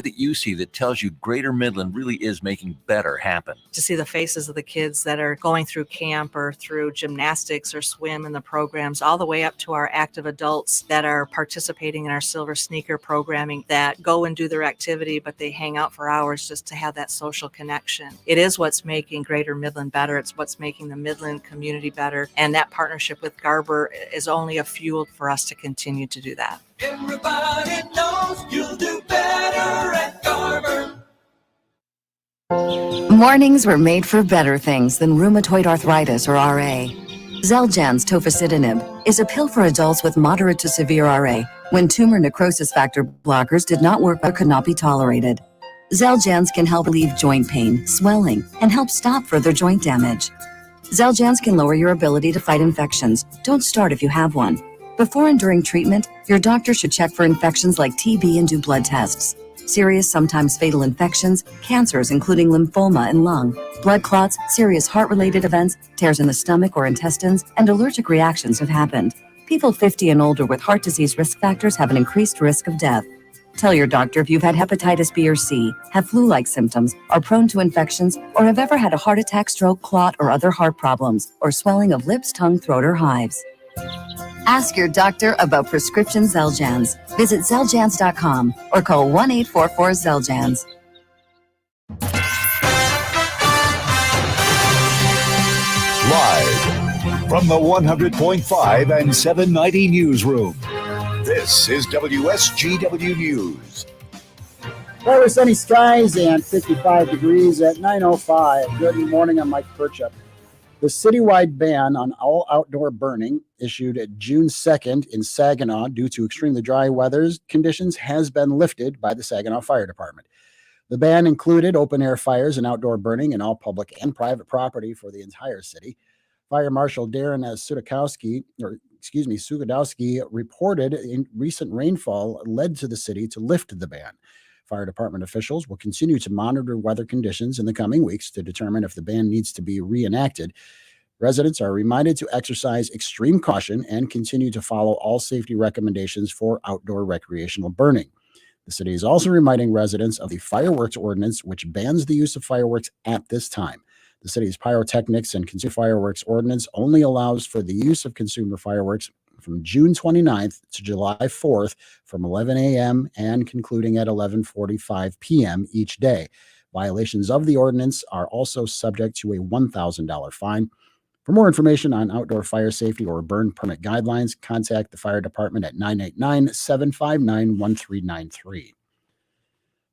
that you see that tells you Greater Midland really is making better happen? To see the faces of the kids that are going through camp or through gymnastics or swim in the programs, all the way up to our active adults that are participating in our Silver Sneaker programming, that go and do their activity, but they hang out for hours just to have that social connection. It is what's making Greater Midland better. It's what's making the Midland community better. And that partnership with Garber is only a fuel for us to continue to do that. Everybody knows you'll do better at Garber. Mornings were made for better things than rheumatoid arthritis or RA. Xeljanz tofacitinib is a pill for adults with moderate to severe RA when tumor necrosis factor blockers did not work or could not be tolerated. Xeljanz can help relieve joint pain, swelling, and help stop further joint damage. Xeljanz can lower your ability to fight infections. Don't start if you have one. Before and during treatment, your doctor should check for infections like TB and do blood tests. Serious, sometimes fatal infections, cancers including lymphoma and lung, blood clots, serious heart-related events, tears in the stomach or intestines, and allergic reactions have happened. People 50 and older with heart disease risk factors have an increased risk of death. Tell your doctor if you've had hepatitis B or C, have flu-like symptoms, are prone to infections, or have ever had a heart attack, stroke, clot, or other heart problems, or swelling of lips, tongue, throat, or hives. Ask your doctor about prescription Xeljanz. Visit Xeljanz.com or call 1-844-XELJANZ. Live from the 100.5 and 790 newsroom, this is WSGW News. Partly sunny skies and 55 degrees at 9:05. Good morning, I'm Mike Perchup. The citywide ban on all outdoor burning, issued June 2nd in Saginaw due to extremely dry weather conditions, has been lifted by the Saginaw Fire Department. The ban included open-air fires and outdoor burning in all public and private property for the entire city. Fire Marshal Darren Sugadowski reported in recent rainfall led to the city to lift the ban. Fire department officials will continue to monitor weather conditions in the coming weeks to determine if the ban needs to be reenacted. Residents are reminded to exercise extreme caution and continue to follow all safety recommendations for outdoor recreational burning. The city is also reminding residents of the fireworks ordinance, which bans the use of fireworks at this time. The city's pyrotechnics and consumer fireworks ordinance only allows for the use of consumer fireworks from June 29th to July 4th from 11 a.m. and concluding at 11:45 p.m. each day. Violations of the ordinance are also subject to a $1,000 fine. For more information on outdoor fire safety or burn permit guidelines, contact the fire department at 989-759-1393.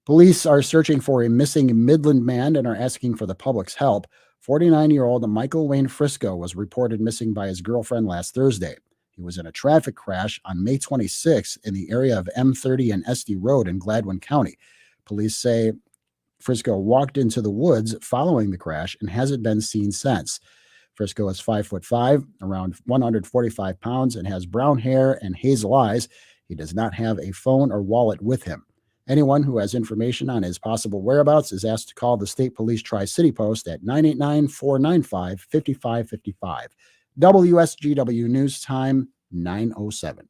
Police are searching for a missing Midland man and are asking for the public's help. 49-year-old Michael Wayne Frisco was reported missing by his girlfriend last Thursday. He was in a traffic crash on May 26th in the area of M30 and Estee Road in Gladwin County. Police say Frisco walked into the woods following the crash and hasn't been seen since. Frisco is 5'5", around 145 pounds, and has brown hair and hazel eyes. He does not have a phone or wallet with him. Anyone who has information on his possible whereabouts is asked to call the State Police Tri-City Post at 989-495-5555. WSGW News Time, 9:07.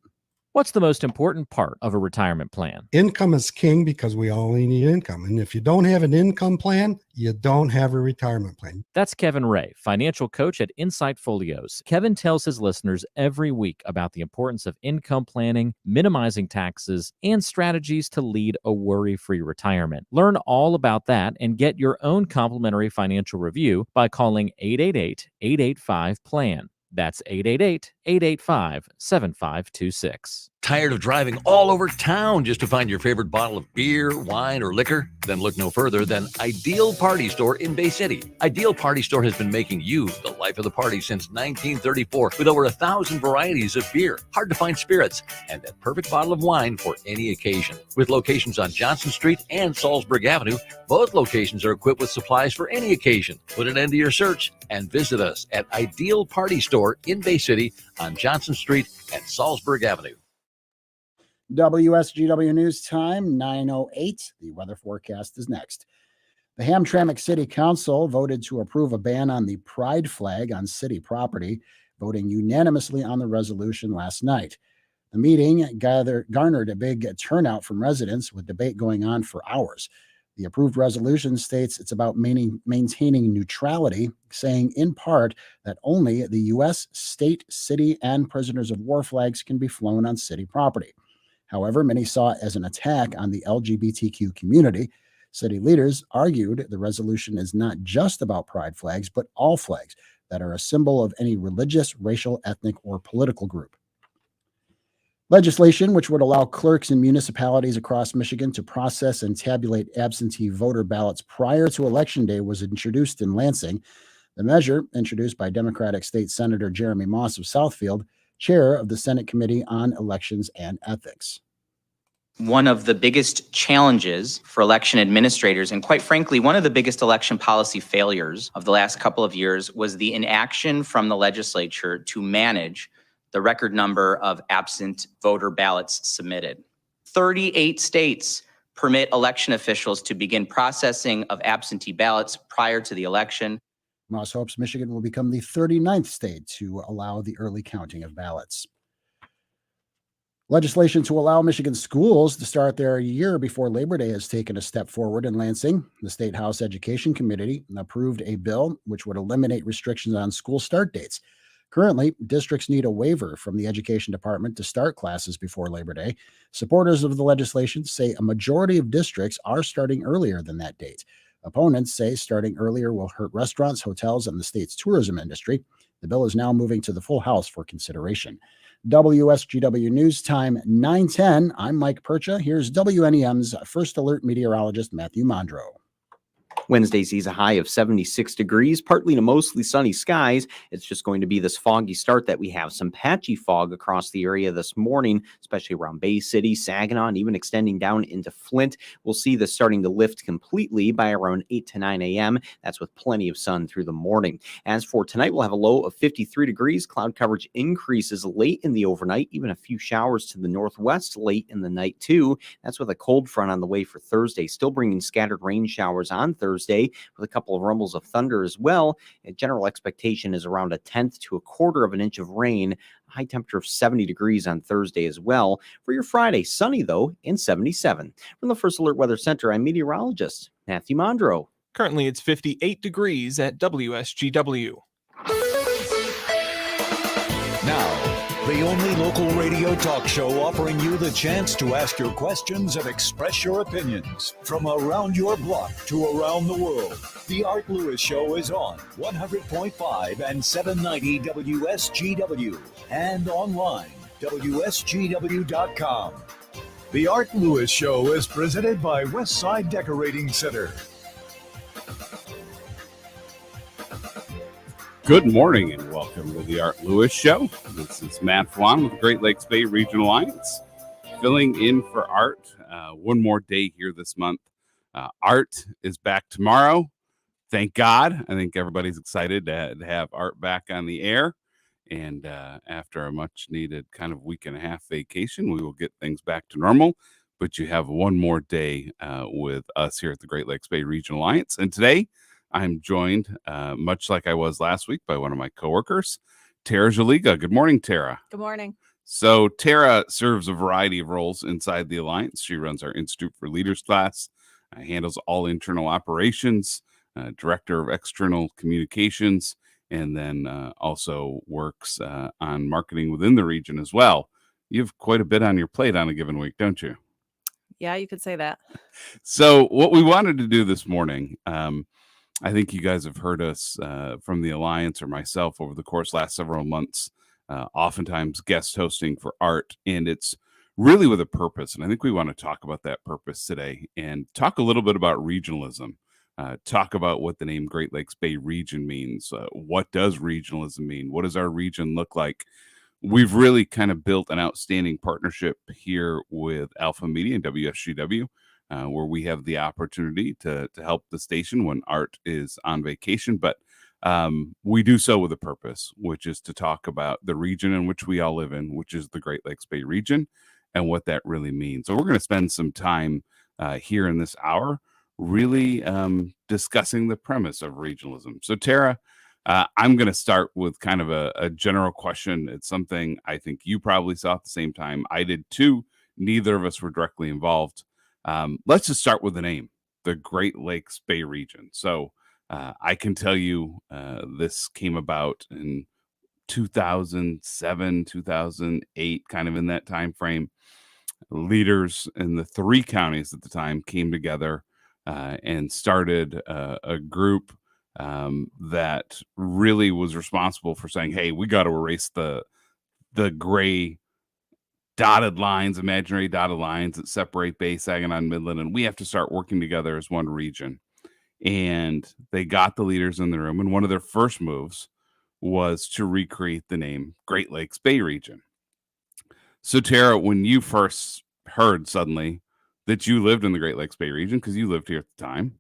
What's the most important part of a retirement plan? Income is king because we all need income. And if you don't have an income plan, you don't have a retirement plan. That's Kevin Ray, financial coach at Insight Folios. Kevin tells his listeners every week about the importance of income planning, minimizing taxes, and strategies to lead a worry-free retirement. Learn all about that and get your own complimentary financial review by calling 888-885-PLAN. That's 888-885-7526. Tired of driving all over town just to find your favorite bottle of beer, wine, or liquor? Then look no further than Ideal Party Store in Bay City. Ideal Party Store has been making you the life of the party since 1934 with over 1,000 varieties of beer, hard to find spirits, and that perfect bottle of wine for any occasion. With locations on Johnson Street and Salzburg Avenue, both locations are equipped with supplies for any occasion. Put an end to your search and visit us at Ideal Party Store in Bay City on Johnson Street and Salzburg Avenue. WSGW News Time, 9:08. The weather forecast is next. The Hamtramck City Council voted to approve a ban on the pride flag on city property, voting unanimously on the resolution last night. The meeting garnered a big turnout from residents, with debate going on for hours. The approved resolution states it's about maintaining neutrality, saying in part that only the U.S., state, city, and prisoners of war flags can be flown on city property. However, many saw it as an attack on the LGBTQ community. City leaders argued the resolution is not just about pride flags, but all flags that are a symbol of any religious, racial, ethnic, or political group. Legislation which would allow clerks in municipalities across Michigan to process and tabulate absentee voter ballots prior to Election Day was introduced in Lansing. The measure, introduced by Democratic State Senator Jeremy Moss of Southfield, chair of the Senate Committee on Elections and Ethics. One of the biggest challenges for election administrators, and quite frankly, one of the biggest election policy failures of the last couple of years, was the inaction from the legislature to manage the record number of absent voter ballots submitted. 38 states permit election officials to begin processing of absentee ballots prior to the election. Moss hopes Michigan will become the 39th state to allow the early counting of ballots. Legislation to allow Michigan schools to start their year before Labor Day has taken a step forward in Lansing. The State House Education Committee approved a bill which would eliminate restrictions on school start dates. Currently, districts need a waiver from the Education Department to start classes before Labor Day. Supporters of the legislation say a majority of districts are starting earlier than that date. Opponents say starting earlier will hurt restaurants, hotels, and the state's tourism industry. The bill is now moving to the full House for consideration. WSGW News Time 9:10. I'm Mike Percha. Here's WNEM's First Alert meteorologist Matthew Mondro. Wednesday sees a high of 76 degrees, partly to mostly sunny skies. It's just going to be this foggy start that we have. Some patchy fog across the area this morning, especially around Bay City, Saginaw, and even extending down into Flint. We'll see this starting to lift completely by around 8 to 9 a.m. That's with plenty of sun through the morning. As for tonight, we'll have a low of 53 degrees. Cloud coverage increases late in the overnight, even a few showers to the northwest late in the night too. That's with a cold front on the way for Thursday, still bringing scattered rain showers on Thursday with a couple of rumbles of thunder as well. A general expectation is around 1/10 to 1/4 of an inch of rain. High temperature of 70 degrees on Thursday as well. For your Friday, sunny though, and 77. From the First Alert Weather Center, I'm meteorologist Matthew Mondro. Currently, it's 58 degrees at WSGW. Now, the only local radio talk show offering you the chance to ask your questions and express your opinions. From around your block to around the world, The Art Lewis Show is on 100.5 and 790 WSGW and online, WSGW.com. The Art Lewis Show is presented by Westside Decorating Center. Good morning and welcome to the Art Lewis Show. This is Matt Felan with the Great Lakes Bay Regional Alliance, filling in for Art. One more day here this month. Art is back tomorrow. Thank God. I think everybody's excited to have Art back on the air. And after a much needed kind of week and a half vacation, we will get things back to normal. But you have one more day with us here at the Great Lakes Bay Regional Alliance. And today, I'm joined, much like I was last week, by one of my coworkers, Tera Szeliga. Good morning, Tera. Good morning. So Tera serves a variety of roles inside the Alliance. She runs our Institute for Leaders class, handles all internal operations, director of external communications, and then also works on marketing within the region as well. You have quite a bit on your plate on a given week, don't you? Yeah, you could say that. So what we wanted to do this morning, I think you guys have heard us from the Alliance or myself over the course last several months, oftentimes guest hosting for Art, and it's really with a purpose. And I think we want to talk about that purpose today and talk a little bit about regionalism, talk about what the name Great Lakes Bay Region means. What does regionalism mean? What does our region look like? We've really kind of built an outstanding partnership here with Alpha Media and WSGW, where we have the opportunity to help the station when Art is on vacation. But we do so with a purpose, which is to talk about the region in which we all live in, which is the Great Lakes Bay region, and what that really means. So we're going to spend some time here in this hour really discussing the premise of regionalism. So Tera, I'm going to start with kind of a general question. It's something I think you probably saw at the same time. I did too. Neither of us were directly involved. Let's just start with the name, the Great Lakes Bay region. So I can tell you this came about in 2007, 2008, kind of in that time frame. Leaders in the 3 counties at the time came together and started a group that really was responsible for saying, hey, we got to erase the gray dotted lines, imaginary dotted lines that separate Bay, Saginaw, and Midland, and we have to start working together as one region. And they got the leaders in the room, and one of their first moves was to recreate the name Great Lakes Bay region. So, Tera, when you first heard suddenly that you lived in the Great Lakes Bay region, because you lived here at the time,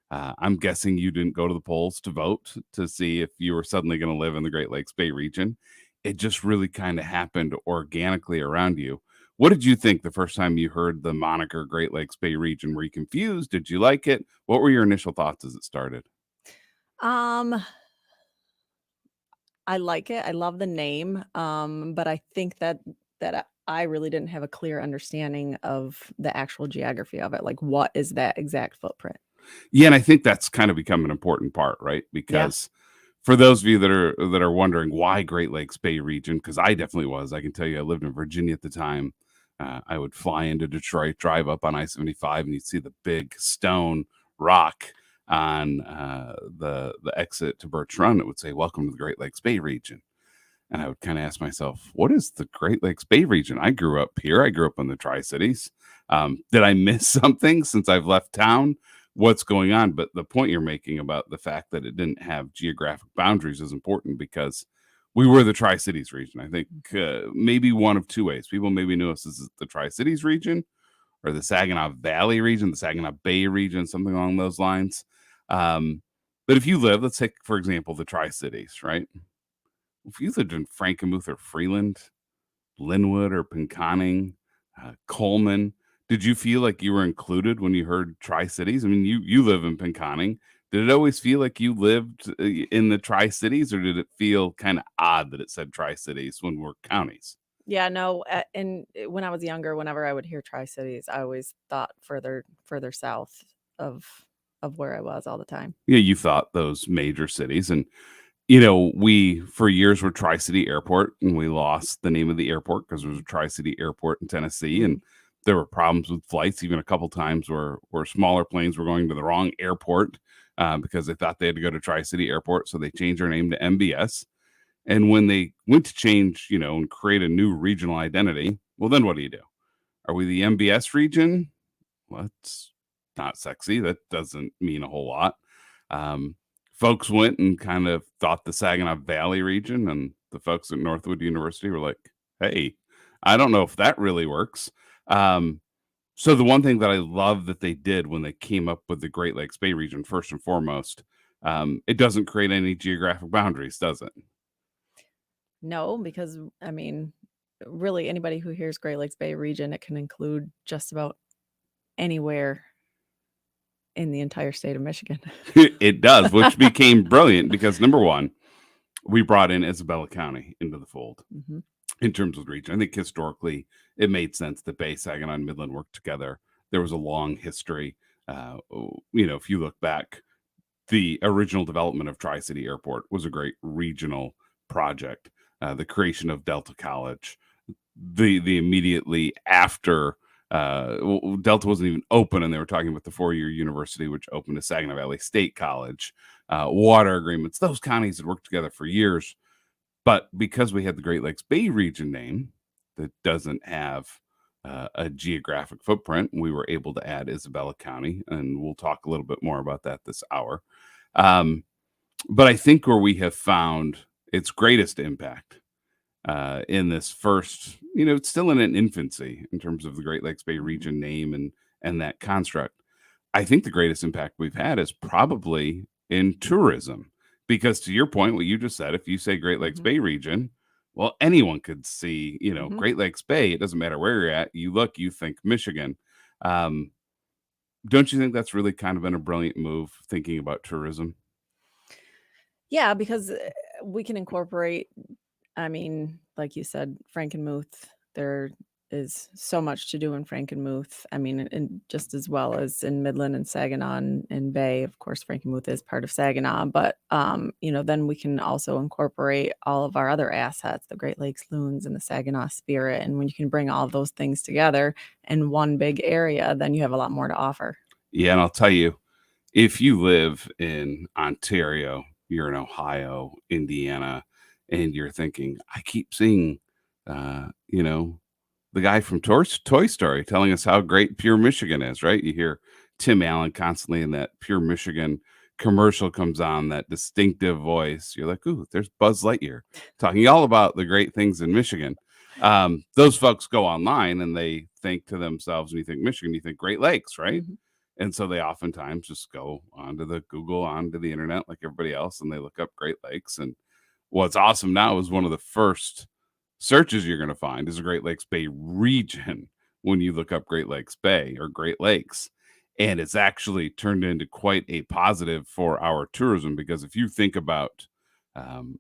I'm guessing you didn't go to the polls to vote to see if you were suddenly going to live in the Great Lakes Bay region. It just really kind of happened organically around you. What did you think the first time you heard the moniker Great Lakes Bay region? Were you confused? Did you like it? What were your initial thoughts as it started? I like it. I love the name. But I think that I really didn't have a clear understanding of the actual geography of it. Like, what is that exact footprint? Yeah, and I think that's kind of become an important part, right? Because for those of you that are wondering why Great Lakes Bay region, because I definitely was. I can tell you, I lived in Virginia at the time. I would fly into Detroit, drive up on I-75, and you'd see the big stone rock on the exit to Birch Run. It would say, "Welcome to the Great Lakes Bay region." And I would kind of ask myself, what is the Great Lakes Bay region? I grew up here. I grew up in the Tri-Cities. Did I miss something since I've left town? What's going on? But the point you're making about the fact that it didn't have geographic boundaries is important, because we were the Tri-Cities region. I think maybe one of 2 ways. People maybe knew us as the Tri-Cities region or the Saginaw Valley region, the Saginaw Bay region, something along those lines. But if you live, let's take, for example, the Tri-Cities, right? If you lived in Frankenmuth or Freeland, Linwood or Pinconning, Coleman, did you feel like you were included when you heard Tri-Cities? I mean, you live in Pinconning. Did it always feel like you lived in the Tri-Cities, or did it feel kind of odd that it said Tri-Cities when we're counties? Yeah, no. And when I was younger, whenever I would hear Tri-Cities, I always thought further south of where I was all the time. Yeah, you thought those major cities. And we for years were Tri-City Airport, and we lost the name of the airport because it was a Tri-City Airport in Tennessee, and there were problems with flights even a couple times where smaller planes were going to the wrong airport because they thought they had to go to Tri-City Airport, so they changed their name to MBS. And when they went to change, and create a new regional identity, well, then what do you do? Are we the MBS region? Well, it's not sexy. That doesn't mean a whole lot. Folks went and kind of thought the Saginaw Valley region, and the folks at Northwood University were like, hey, I don't know if that really works. So the one thing that I love that they did when they came up with the Great Lakes Bay region, first and foremost, it doesn't create any geographic boundaries, does it? No, because I mean, really anybody who hears Great Lakes Bay region, it can include just about anywhere in the entire state of Michigan. It does, which became brilliant because, number one, we brought in Isabella County into the fold in terms of region. I think historically it made sense that Bay, Saginaw, and Midland worked together. There was a long history. If you look back, the original development of Tri-City Airport was a great regional project. The creation of Delta College, the immediately after Delta wasn't even open, and they were talking about the 4-year university, which opened to Saginaw Valley State College, water agreements. Those counties had worked together for years. But because we had the Great Lakes Bay region name that doesn't have a geographic footprint, we were able to add Isabella County, and we'll talk a little bit more about that this hour. But I think where we have found its greatest impact in this first, it's still in an infancy in terms of the Great Lakes Bay region name and that construct. I think the greatest impact we've had is probably in tourism, because to your point, what you just said, if you say Great Lakes Bay region, well, anyone could see, Great Lakes Bay. It doesn't matter where you're at. You think Michigan. Don't you think that's really kind of been a brilliant move thinking about tourism? Yeah, because we can incorporate, I mean, like you said, Frankenmuth, there is so much to do in Frankenmuth. I mean, and just as well as in Midland and Saginaw and Bay. Of course, Frankenmuth is part of Saginaw, but then we can also incorporate all of our other assets, the Great Lakes Loons and the Saginaw Spirit. And when you can bring all of those things together in one big area, then you have a lot more to offer. Yeah, and I'll tell you, if you live in Ontario, you're in Ohio, Indiana, and you're thinking, I keep seeing, the guy from Toy Story telling us how great Pure Michigan is, right? You hear Tim Allen constantly in that Pure Michigan commercial comes on, that distinctive voice. You're like, ooh, there's Buzz Lightyear talking all about the great things in Michigan. Those folks go online and they think to themselves, when you think Michigan, you think Great Lakes, right? Mhm. And so they oftentimes just go onto the Google, onto the internet like everybody else, and they look up Great Lakes. And what's awesome now is one of the first searches you're going to find is a Great Lakes Bay region when you look up Great Lakes Bay or Great Lakes. And it's actually turned into quite a positive for our tourism, because if you think about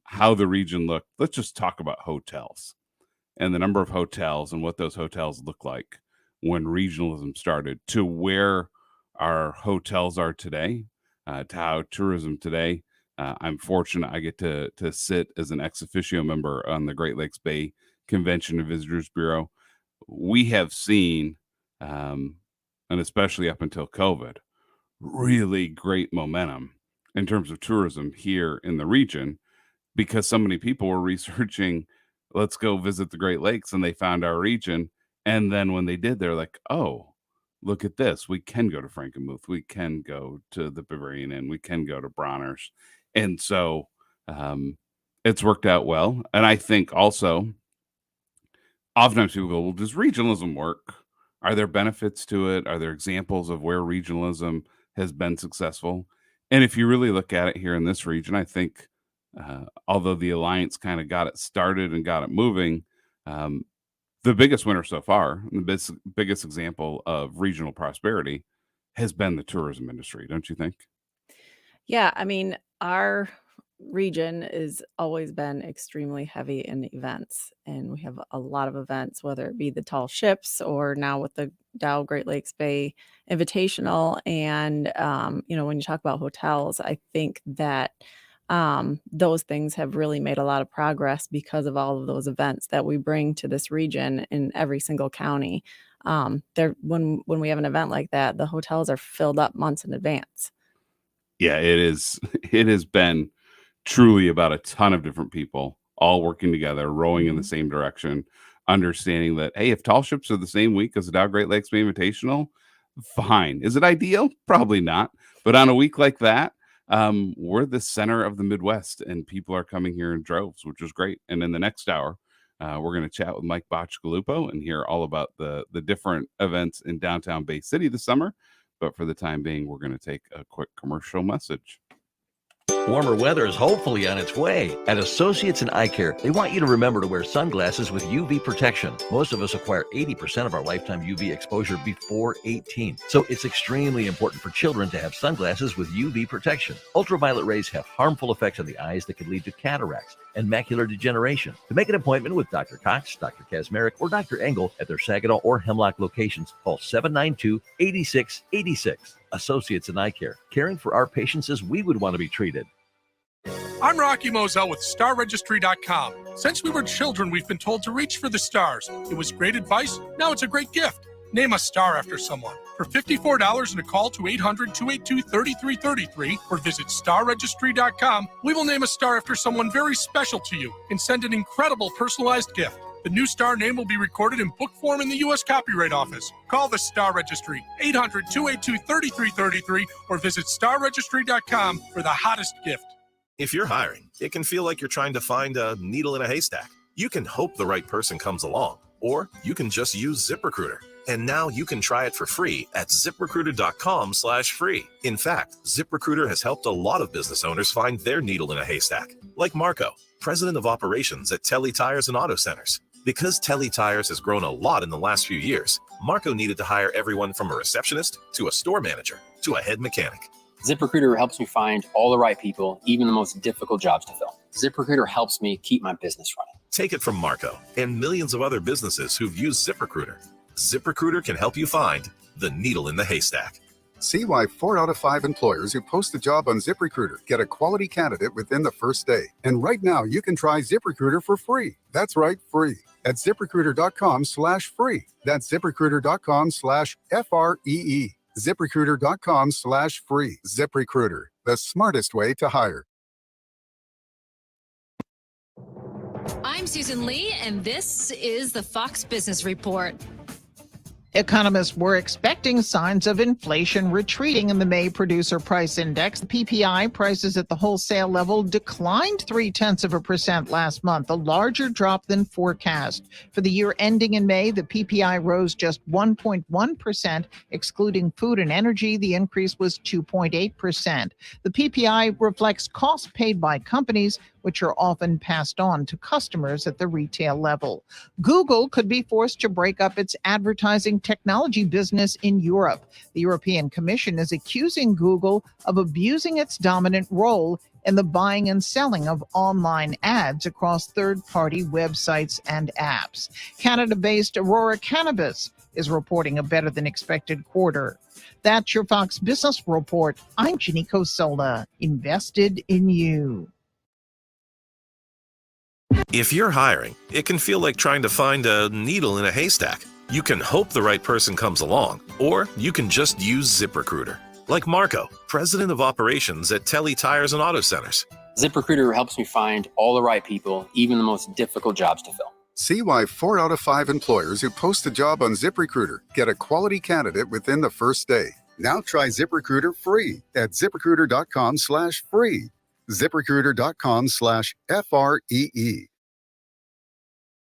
how the region looked, let's just talk about hotels and the number of hotels and what those hotels look like when regionalism started to where our hotels are today, to how tourism today. I'm fortunate I get to sit as an ex officio member on the Great Lakes Bay Convention and Visitors Bureau. We have seen, and especially up until COVID, really great momentum in terms of tourism here in the region, because so many people were researching, let's go visit the Great Lakes, and they found our region. And then when they did, they're like, oh, look at this. We can go to Frankenmuth. We can go to the Bavarian Inn. We can go to Bronner's. And so it's worked out well. And I think also, oftentimes people go, well, does regionalism work? Are there benefits to it? Are there examples of where regionalism has been successful? And if you really look at it here in this region, I think, although the Alliance kind of got it started and got it moving, the biggest winner so far, the biggest example of regional prosperity has been the tourism industry, don't you think? Yeah, I mean, our region has always been extremely heavy in events, and we have a lot of events, whether it be the tall ships or now with the Dow Great Lakes Bay Invitational. And when you talk about hotels, I think that those things have really made a lot of progress because of all of those events that we bring to this region in every single county. When we have an event like that, the hotels are filled up months in advance. Yeah, it is. It has been truly about a ton of different people all working together, rowing in the same direction, understanding that, hey, if tall ships are the same week as the Dow Great Lakes Bay Invitational, fine. Is it ideal? Probably not. But on a week like that, we're the center of the Midwest, and people are coming here in droves, which is great. And in the next hour, we're going to chat with Mike Bacigalupo and hear all about the different events in downtown Bay City this summer. But for the time being, we're going to take a quick commercial message. Warmer weather is hopefully on its way. At Associates in Eye Care, they want you to remember to wear sunglasses with UV protection. Most of us acquire 80% of our lifetime UV exposure before 18. So it's extremely important for children to have sunglasses with UV protection. Ultraviolet rays have harmful effects on the eyes that can lead to cataracts and macular degeneration. To make an appointment with Dr. Cox, Dr. Kazmarek, or Dr. Engel at their Saginaw or Hemlock locations, call 792-8686. Associates in Eye Care, caring for our patients as we would want to be treated. I'm Rocky Moselle with StarRegistry.com. Since we were children, we've been told to reach for the stars. It was great advice. Now it's a great gift. Name a star after someone. For $54 and a call to 800-282-3333 or visit StarRegistry.com, we will name a star after someone very special to you and send an incredible personalized gift. The new star name will be recorded in book form in the U.S. Copyright Office. Call the Star Registry, 800-282-3333 or visit StarRegistry.com for the hottest gift. If you're hiring, it can feel like you're trying to find a needle in a haystack. You can hope the right person comes along, or you can just use ZipRecruiter. And now you can try it for free at ZipRecruiter.com/free. In fact, ZipRecruiter has helped a lot of business owners find their needle in a haystack, like Marco, president of operations at Telly Tires and Auto Centers. Because Telly Tires has grown a lot in the last few years, Marco needed to hire everyone from a receptionist to a store manager to a head mechanic. ZipRecruiter helps me find all the right people, even the most difficult jobs to fill. ZipRecruiter helps me keep my business running. Take it from Marco and millions of other businesses who've used ZipRecruiter. ZipRecruiter can help you find the needle in the haystack. See why 4 out of 5 employers who post a job on ZipRecruiter get a quality candidate within the first day. And right now, you can try ZipRecruiter for free. That's right, free. At ZipRecruiter.com/free. That's ZipRecruiter.com/FREE. ZipRecruiter.com/free. ZipRecruiter, the smartest way to hire. I'm Susan Lee, and this is the Fox Business Report. Economists were expecting signs of inflation retreating in the May Producer Price Index. The PPI prices at the wholesale level declined 0.3% last month, a larger drop than forecast. For the year ending in May, the PPI rose just 1.1%. Excluding food and energy, the increase was 2.8%. The PPI reflects costs paid by companies, which are often passed on to customers at the retail level. Google could be forced to break up its advertising technology business in Europe. The European Commission is accusing Google of abusing its dominant role in the buying and selling of online ads across third-party websites and apps. Canada-based Aurora Cannabis is reporting a better-than-expected quarter. That's your Fox Business Report. I'm Ginny Cosola, invested in you. If you're hiring, it can feel like trying to find a needle in a haystack. You can hope the right person comes along, or you can just use ZipRecruiter. Like Marco, president of operations at Telly Tires and Auto Centers. ZipRecruiter helps me find all the right people, even the most difficult jobs to fill. See why 4 out of 5 employers who post a job on ZipRecruiter get a quality candidate within the first day. Now try ZipRecruiter free at ZipRecruiter.com/free. ZipRecruiter.com/FREE.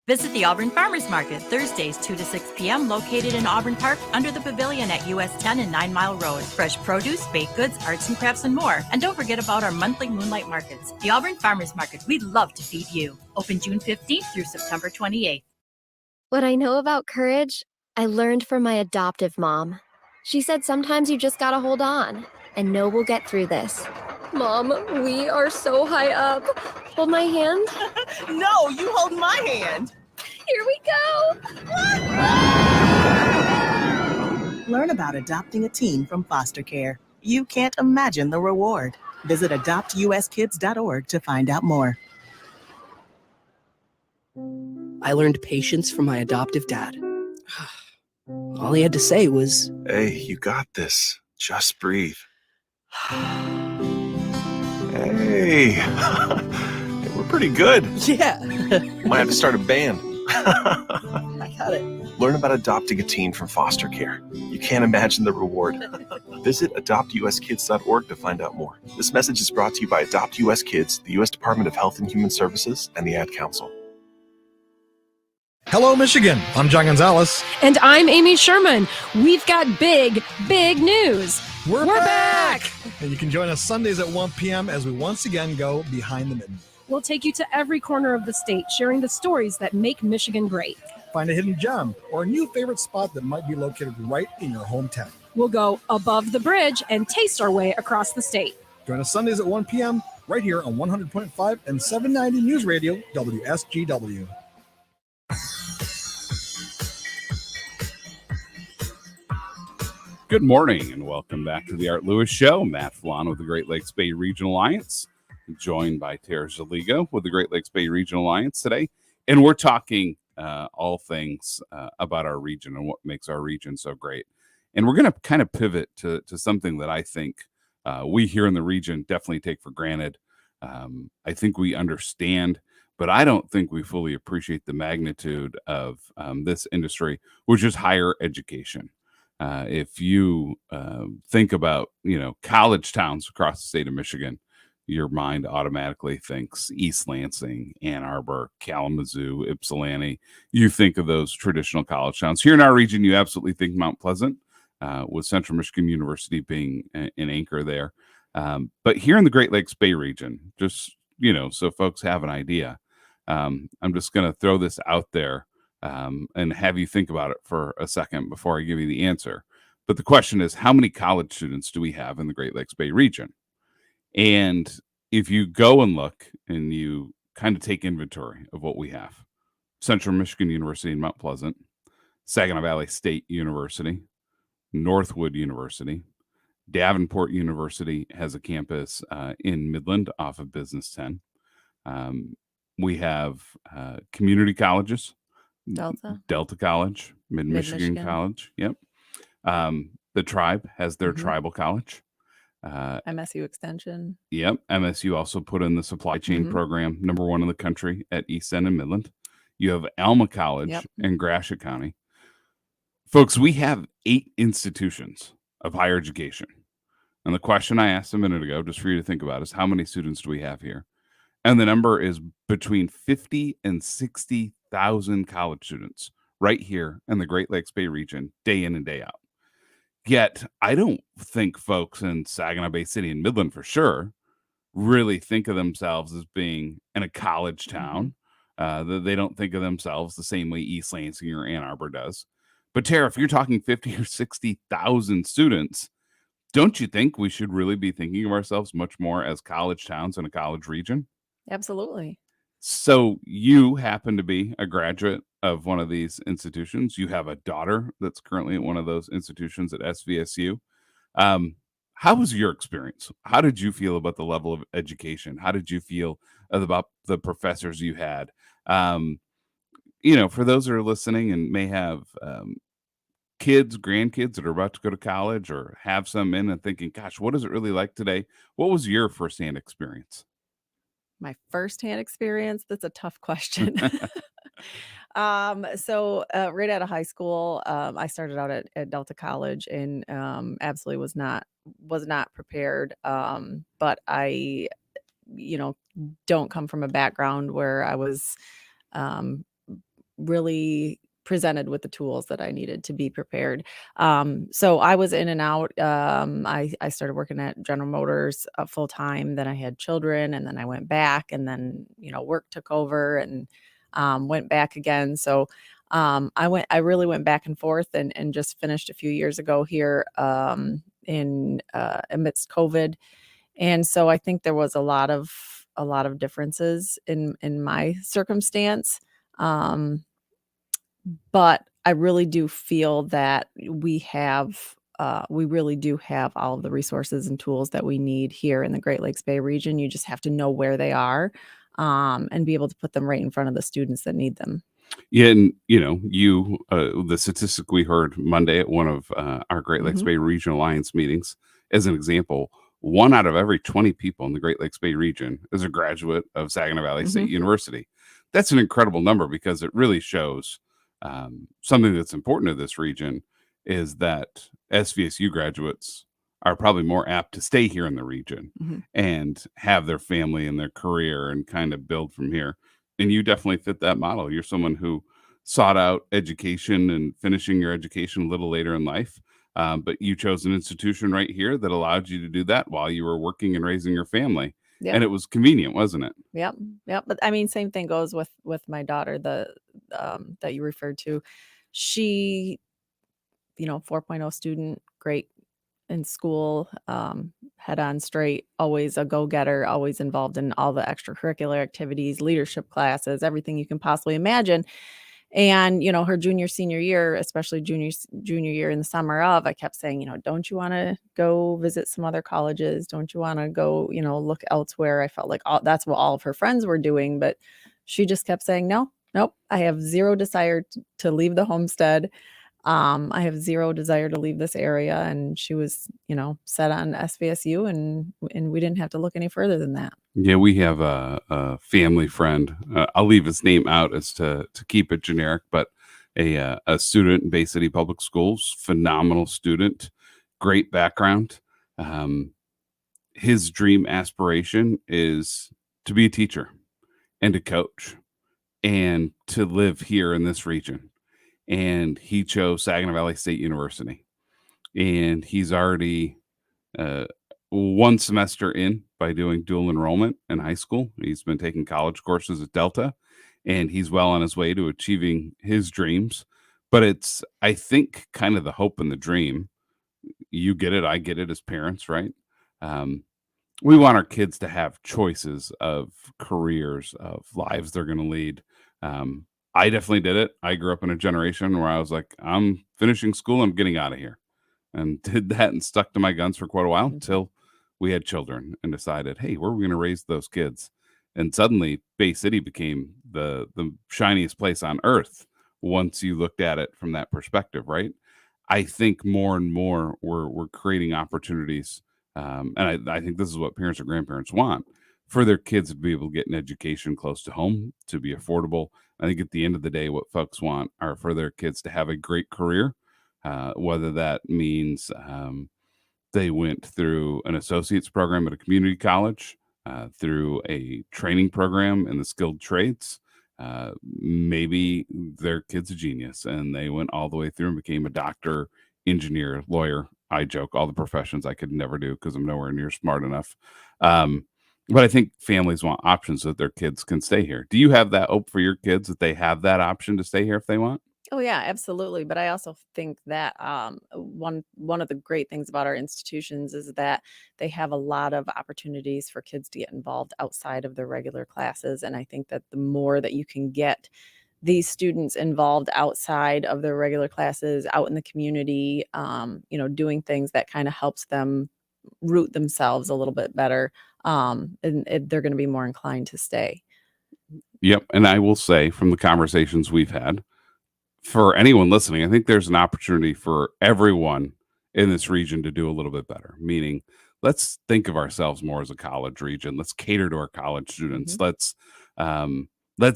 Visit the Auburn Farmers Market Thursdays 2 to 6 p.m. located in Auburn Park under the pavilion at US 10 and 9 Mile Road. Fresh produce, baked goods, arts and crafts, and more. And don't forget about our monthly moonlight markets. The Auburn Farmers Market, we'd love to feed you. Open June 15th through September 28th. What I know about courage, I learned from my adoptive mom. She said sometimes you just gotta hold on and know we'll get through this. Mom, we are so high up. Hold my hand. No, you hold my hand. Here we go. Learn about adopting a teen from foster care. You can't imagine the reward. Visit adoptuskids.org to find out more. I learned patience from my adoptive dad. All he had to say was, "Hey, you got this. Just breathe." Hey, we're pretty good. Yeah. Might have to start a band. I got it. Learn about adopting a teen from foster care. You can't imagine the reward. Visit adoptuskids.org to find out more. This message is brought to you by Adopt US Kids, the U.S. Department of Health and Human Services, and the Ad Council. Hello, Michigan. I'm John Gonzalez. And I'm Amy Sherman. We've got big news. We're back! And you can join us Sundays at 1 p.m. as we once again go behind the midden. We'll take you to every corner of the state, sharing the stories that make Michigan great. Find a hidden gem or a new favorite spot that might be located right in your hometown. We'll go above the bridge and taste our way across the state. Join us Sundays at 1 p.m. right here on 100.5 and 790 News Radio, WSGW. Good morning and welcome back to the Art Lewis Show. Matt Felan with the Great Lakes Bay Regional Alliance, joined by Tera Szeliga with the Great Lakes Bay Regional Alliance today. And we're talking all things about our region and what makes our region so great. And we're going to kind of pivot to something that I think we here in the region definitely take for granted. I think we understand, but I don't think we fully appreciate the magnitude of this industry, which is higher education. If you think about, college towns across the state of Michigan, your mind automatically thinks East Lansing, Ann Arbor, Kalamazoo, Ypsilanti. You think of those traditional college towns. Here in our region, you absolutely think Mount Pleasant, with Central Michigan University being an anchor there. But here in the Great Lakes Bay region, just, so folks have an idea, I'm just going to throw this out there and have you think about it for a second before I give you the answer. But the question is, how many college students do we have in the Great Lakes Bay region? And if you go and look and you kind of take inventory of what we have, Central Michigan University in Mount Pleasant, Saginaw Valley State University, Northwood University, Davenport University has a campus in Midland off of Business 10. We have community colleges, Delta College, Mid-Michigan College. Yep. The Tribe has their tribal college. MSU Extension. Yep. MSU also put in the supply chain program, #1 in the country at East End and Midland. You have Alma College in Gratiot County. Folks, we have 8 institutions of higher education. And the question I asked a minute ago, just for you to think about, is how many students do we have here? And the number is between 50 and 60,000 college students right here in the Great Lakes Bay region, day in and day out. Yet, I don't think folks in Saginaw Bay City and Midland for sure really think of themselves as being in a college town. They don't think of themselves the same way East Lansing or Ann Arbor does. But Tara, if you're talking 50 or 60,000 students, don't you think we should really be thinking of ourselves much more as college towns in a college region? Absolutely. So you happen to be a graduate of one of these institutions. You have a daughter that's currently at one of those institutions at SVSU. How was your experience? How did you feel about the level of education? How did you feel about the professors you had? For those that are listening and may have kids, grandkids that are about to go to college or have some in and thinking, gosh, what is it really like today? What was your firsthand experience? My firsthand experience? That's a tough question. So right out of high school, I started out at Delta College and absolutely was not prepared. But I, don't come from a background where I was really presented with the tools that I needed to be prepared. So I was in and out. I started working at General Motors full time. Then I had children, and then I went back, and then work took over, and went back again. So I really went back and forth, and just finished a few years ago here in amidst COVID, and so I think there was a lot of differences in my circumstance. But I really do feel that we really do have all of the resources and tools that we need here in the Great Lakes Bay region. You just have to know where they are, and be able to put them right in front of the students that need them. Yeah, and the statistic we heard Monday at one of our Great Lakes Bay Regional Alliance meetings, as an example, 1 out of every 20 people in the Great Lakes Bay region is a graduate of Saginaw Valley State University. That's an incredible number because it really shows something that's important to this region is that SVSU graduates are probably more apt to stay here in the region and have their family and their career and kind of build from here. And you definitely fit that model. You're someone who sought out education and finishing your education a little later in life. But you chose an institution right here that allowed you to do that while you were working and raising your family. Yep. And it was convenient, wasn't it? Yep. But I mean, same thing goes with my daughter, that you referred to. She, 4.0 student, great in school, head on straight, always a go-getter, always involved in all the extracurricular activities, leadership classes, everything you can possibly imagine. And, her senior year, especially junior year in the summer of, I kept saying, don't you want to go visit some other colleges? Don't you want to go, look elsewhere? I felt like that's what all of her friends were doing, but she just kept saying, nope, I have zero desire to leave the homestead. I have zero desire to leave this area. And she was, set on SVSU, and we didn't have to look any further than that. Yeah, we have a family friend. I'll leave his name out as to keep it generic, but a student in Bay City Public Schools, phenomenal student, great background. His dream aspiration is to be a teacher and to coach and to live here in this region. And he chose Saginaw Valley State University. And he's already 1 semester in by doing dual enrollment in high school. He's been taking college courses at Delta, and he's well on his way to achieving his dreams. But it's, I think, kind of the hope and the dream you get it, I get it as parents, right? We want our kids to have choices of careers, of lives they're going to lead. I definitely did it. I grew up in a generation where I was like, I'm finishing school, I'm getting out of here, and did that and stuck to my guns for quite a while until we had children and decided, hey, where are we going to raise those kids? And suddenly Bay City became the shiniest place on earth once you looked at it from that perspective, right? I think more and more we're creating opportunities, and I think this is what parents or grandparents want, for their kids to be able to get an education close to home, to be affordable. I think at the end of the day, what folks want are for their kids to have a great career, whether that means they went through an associate's program at a community college, through a training program in the skilled trades. Maybe their kid's a genius and they went all the way through and became a doctor, engineer, lawyer. I joke, all the professions I could never do because I'm nowhere near smart enough. But I think families want options so that their kids can stay here. Do you have that hope for your kids that they have that option to stay here if they want? Oh yeah, absolutely. But I also think that one of the great things about our institutions is that they have a lot of opportunities for kids to get involved outside of their regular classes. And I think that the more that you can get these students involved outside of their regular classes, out in the community, doing things that kind of helps them root themselves a little bit better, and they're going to be more inclined to stay. Yep. And I will say from the conversations we've had, for anyone listening, I think there's an opportunity for everyone in this region to do a little bit better. Meaning, let's think of ourselves more as a college region. Let's cater to our college students. Let's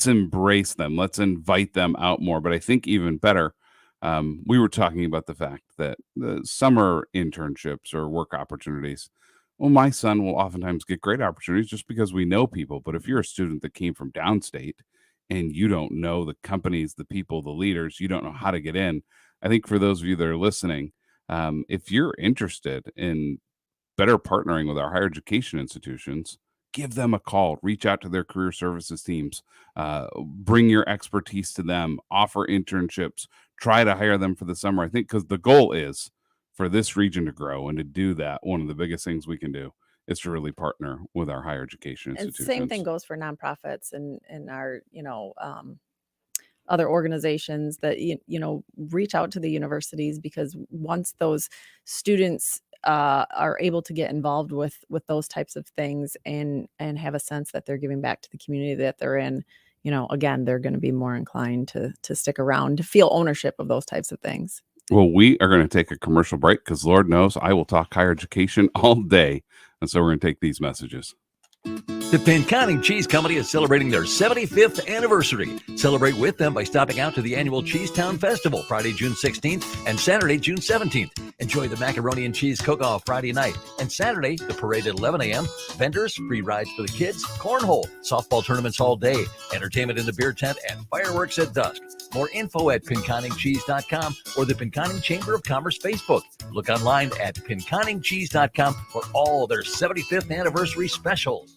embrace them. Let's invite them out more. But I think even better, we were talking about the fact that the summer internships or work opportunities. Well, my son will oftentimes get great opportunities just because we know people. But if you're a student that came from downstate and you don't know the companies, the people, the leaders, you don't know how to get in. I think for those of you that are listening, if you're interested in better partnering with our higher education institutions, give them a call, reach out to their career services teams, bring your expertise to them, offer internships, try to hire them for the summer. I think because the goal is for this region to grow, and to do that, one of the biggest things we can do is to really partner with our higher education And institutions. same thing goes for nonprofits and our, other organizations that, reach out to the universities, because once those students are able to get involved with those types of things and have a sense that they're giving back to the community that they're in, again, they're going to be more inclined to stick around, to feel ownership of those types of things. Well, we are going to take a commercial break because Lord knows I will talk higher education all day. And so we're going to take these messages. The Pinconning Cheese Company is celebrating their 75th anniversary. Celebrate with them by stopping out to the annual Cheesetown Festival, Friday, June 16th and Saturday, June 17th. Enjoy the macaroni and cheese cook-off Friday night. And Saturday, the parade at 11 a.m., vendors, free rides for the kids, cornhole, softball tournaments all day, entertainment in the beer tent, and fireworks at dusk. More info at pinconningcheese.com or the Pinconning Chamber of Commerce Facebook. Look online at pinconningcheese.com for all their 75th anniversary specials.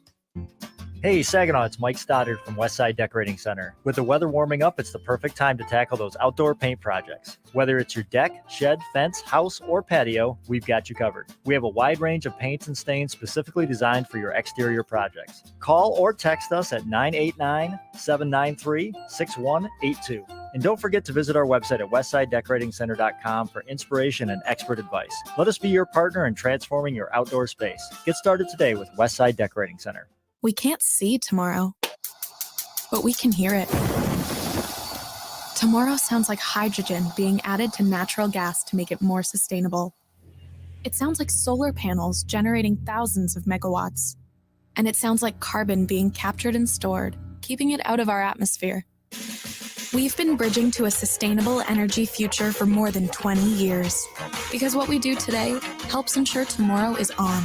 Hey Saginaw, it's Mike Stoddard from Westside Decorating Center. With the weather warming up, it's the perfect time to tackle those outdoor paint projects. Whether it's your deck, shed, fence, house, or patio, we've got you covered. We have a wide range of paints and stains specifically designed for your exterior projects. Call or text us at 989-793-6182. And don't forget to visit our website at westsidedecoratingcenter.com for inspiration and expert advice. Let us be your partner in transforming your outdoor space. Get started today with Westside Decorating Center. We can't see tomorrow, but we can hear it. Tomorrow sounds like hydrogen being added to natural gas to make it more sustainable. It sounds like solar panels generating thousands of megawatts. And it sounds like carbon being captured and stored, keeping it out of our atmosphere. We've been bridging to a sustainable energy future for more than 20 years. Because what we do today helps ensure tomorrow is on.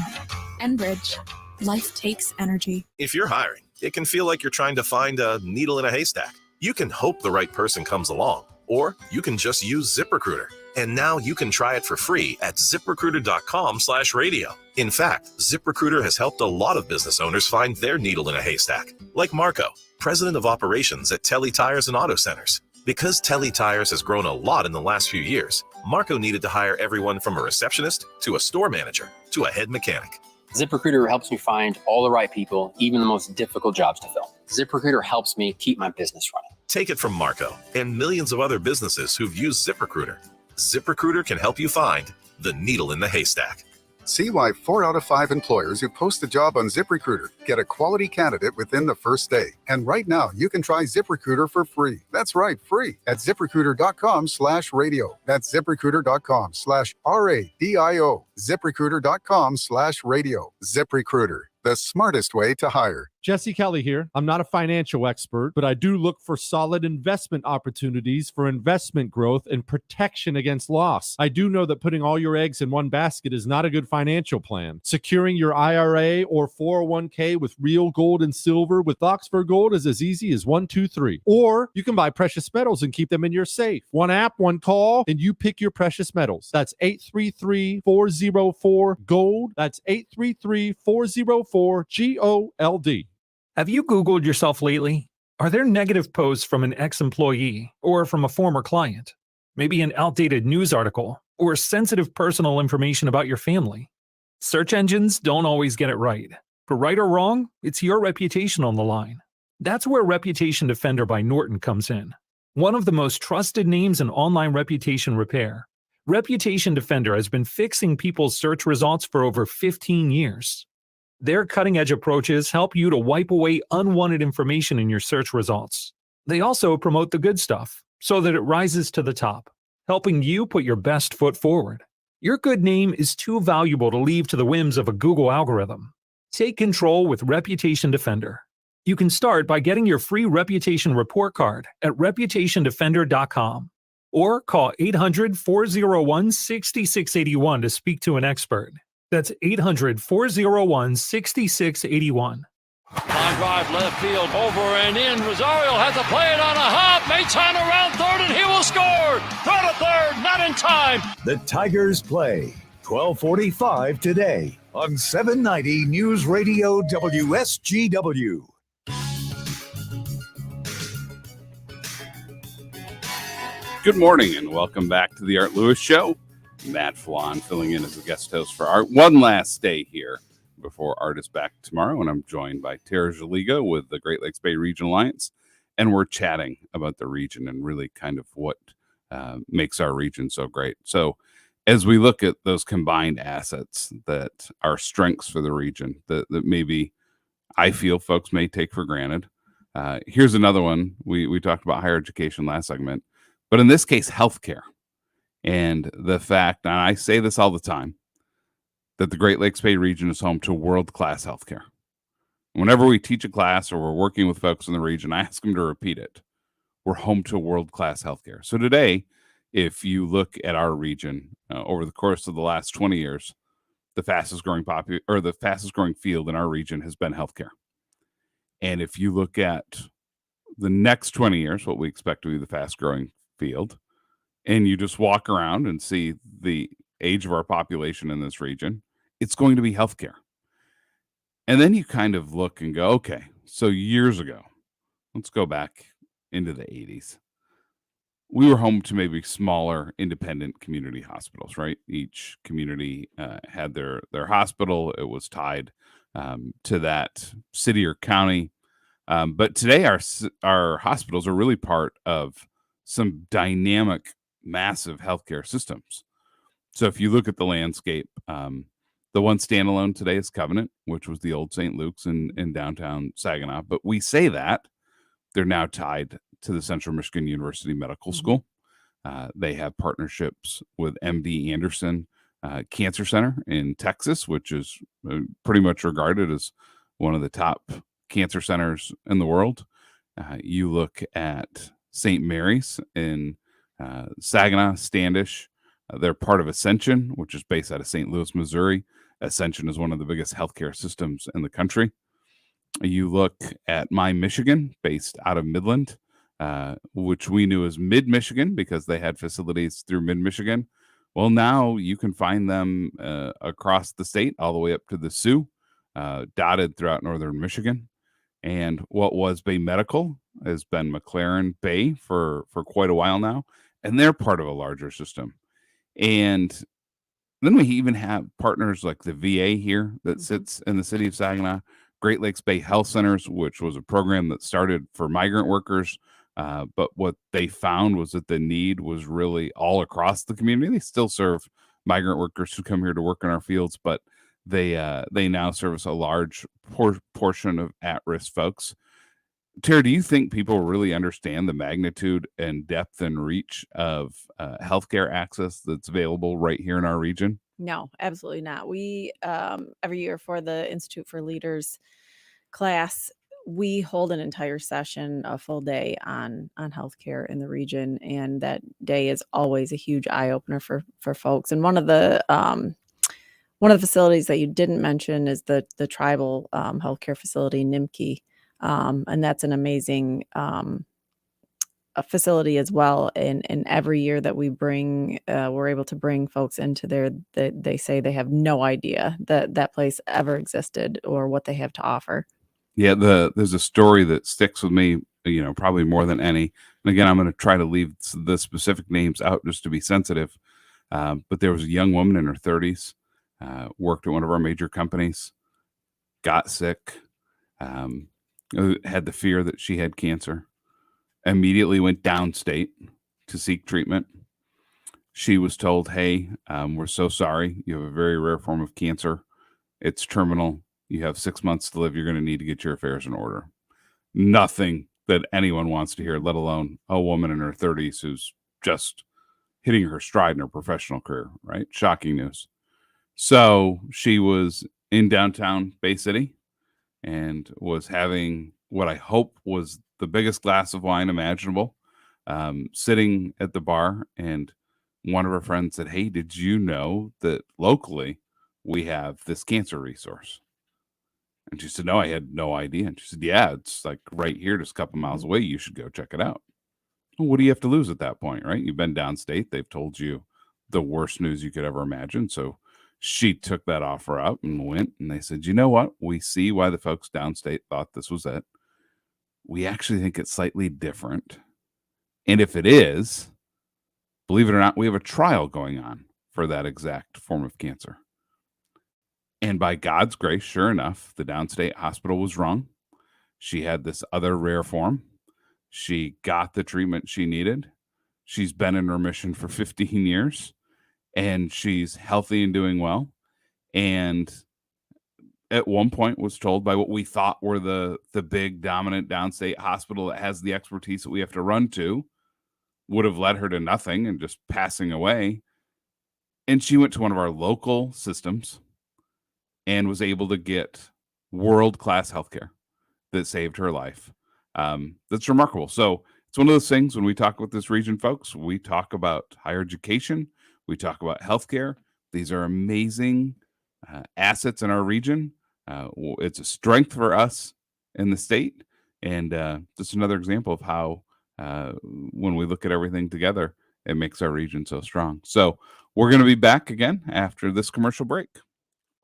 Enbridge. Life takes energy. If you're hiring, it can feel like you're trying to find a needle in a haystack. You can hope the right person comes along, or you can just use ZipRecruiter. And now you can try it for free at ZipRecruiter.com/radio. In fact, ZipRecruiter has helped a lot of business owners find their needle in a haystack, like Marco, president of operations at Telly Tires and Auto Centers. Because Telly Tires has grown a lot in the last few years, Marco needed to hire everyone from a receptionist to a store manager to a head mechanic. ZipRecruiter helps me find all the right people, even the most difficult jobs to fill. ZipRecruiter helps me keep my business running. Take it from Marco and millions of other businesses who've used ZipRecruiter. ZipRecruiter can help you find the needle in the haystack. See why 4 out of 5 employers who post a job on ZipRecruiter get a quality candidate within the first day. And right now, you can try ZipRecruiter for free. That's right, free at ZipRecruiter.com/radio. That's ZipRecruiter.com/RADIO. ZipRecruiter.com/radio. ZipRecruiter, the smartest way to hire. Jesse Kelly here. I'm not a financial expert, but I do look for solid investment opportunities for investment growth and protection against loss. I do know that putting all your eggs in one basket is not a good financial plan. Securing your IRA or 401k with real gold and silver with Oxford Gold is as easy as 1, 2, 3. Or you can buy precious metals and keep them in your safe. One app, one call, and you pick your precious metals. That's 833-404-GOLD. That's 833-404-GOLD. Have you Googled yourself lately? Are there negative posts from an ex-employee or from a former client? Maybe an outdated news article or sensitive personal information about your family? Search engines don't always get it right. For right or wrong, it's your reputation on the line. That's where Reputation Defender by Norton comes in. One of the most trusted names in online reputation repair, Reputation Defender has been fixing people's search results for over 15 years. Their cutting-edge approaches help you to wipe away unwanted information in your search results. They also promote the good stuff so that it rises to the top, helping you put your best foot forward. Your good name is too valuable to leave to the whims of a Google algorithm. Take control with Reputation Defender. You can start by getting your free reputation report card at reputationdefender.com or call 800-401-6681 to speak to an expert. That's 800-401-6681. Line drive left field, over and in. Rosario has to play it on a hop. Mates on around third, and he will score. Throw to third, not in time. The Tigers play 12:45 today on 790 News Radio WSGW. Good morning and welcome back to the Art Lewis Show. Matt Felan filling in as a guest host for Art. One last day here before Art is back tomorrow, and I'm joined by Tera Szeliga with the Great Lakes Bay Region Alliance, and we're chatting about the region and really kind of what makes our region so great. So as we look at those combined assets that are strengths for the region that maybe I feel folks may take for granted, here's another one. We talked about higher education last segment, but in this case, healthcare. And the fact, and I say this all the time, that the Great Lakes Bay region is home to world-class healthcare. Whenever we teach a class or we're working with folks in the region, I ask them to repeat it. We're home to world-class healthcare. So today, if you look at our region over the course of the last 20 years, the fastest growing field in our region has been healthcare. And if you look at the next 20 years, what we expect to be the fast growing field, and you just walk around and see the age of our population in this region, it's going to be healthcare. And then you kind of look and go, okay, so years ago, let's go back into the 80s. We were home to maybe smaller independent community hospitals, right? Each community had their hospital. It was tied to that city or county. But today our hospitals are really part of some dynamic, massive healthcare systems. So if you look at the landscape, the one standalone today is Covenant, which was the old St. Luke's in downtown Saginaw. But we say that they're now tied to the Central Michigan University Medical School. They have partnerships with MD Anderson Cancer Center in Texas, which is pretty much regarded as one of the top cancer centers in the world. You look at St. Mary's in Saginaw, Standish. They're part of Ascension, which is based out of St. Louis, Missouri. Ascension is one of the biggest healthcare systems in the country. You look at My Michigan, based out of Midland, which we knew as Mid-Michigan because they had facilities through Mid-Michigan. Well, now you can find them across the state, all the way up to the Sioux, dotted throughout northern Michigan. And what was Bay Medical has been McLaren Bay for quite a while now, and they're part of a larger system. And then we even have partners like the VA here that sits in the city of Saginaw, Great Lakes Bay Health Centers, which was a program that started for migrant workers. But what they found was that the need was really all across the community. They still serve migrant workers who come here to work in our fields, but they now service a large portion of at-risk folks. Tara, do you think people really understand the magnitude and depth and reach of healthcare access that's available right here in our region? No, absolutely not. We every year for the Institute for Leaders class, we hold an entire session, a full day on healthcare in the region, and that day is always a huge eye opener for folks. And one of the facilities that you didn't mention is the tribal healthcare facility, NIMKI, and that's an amazing a facility as well. And every year that we bring, we're able to bring folks into there that they say they have no idea that place ever existed or what they have to offer. Yeah, there's a story that sticks with me, probably more than any. And again, I'm going to try to leave the specific names out just to be sensitive. But there was a young woman in her 30s, worked at one of our major companies, got sick, had the fear that she had cancer, immediately went downstate to seek treatment. She was told, hey, we're so sorry. You have a very rare form of cancer. It's terminal. You have 6 months to live. You're going to need to get your affairs in order. Nothing that anyone wants to hear, let alone a woman in her 30s who's just hitting her stride in her professional career, right? Shocking news. So she was in downtown Bay City and was having what I hope was the biggest glass of wine imaginable, sitting at the bar. And one of her friends said, hey, did you know that locally we have this cancer resource? And she said, no, I had no idea. And she said, yeah, it's like right here, just a couple miles away. You should go check it out. Well, what do you have to lose at that point, right? You've been downstate. They've told you the worst news you could ever imagine. So she took that offer up and went, and they said, you know what? We see why the folks downstate thought this was it. We actually think it's slightly different. And if it is, believe it or not, we have a trial going on for that exact form of cancer. And by God's grace, sure enough, the downstate hospital was wrong. She had this other rare form. She got the treatment she needed. She's been in remission for 15 years, and she's healthy and doing well. And at one point was told by what we thought were the big dominant downstate hospital that has the expertise that we have to run to, would have led her to nothing and just passing away. And she went to one of our local systems and was able to get world-class healthcare that saved her life. That's remarkable. So it's one of those things when we talk with this region, folks, we talk about higher education, we talk about healthcare. These are amazing assets in our region. It's a strength for us in the state. And just another example of how when we look at everything together, it makes our region so strong. So we're going to be back again after this commercial break.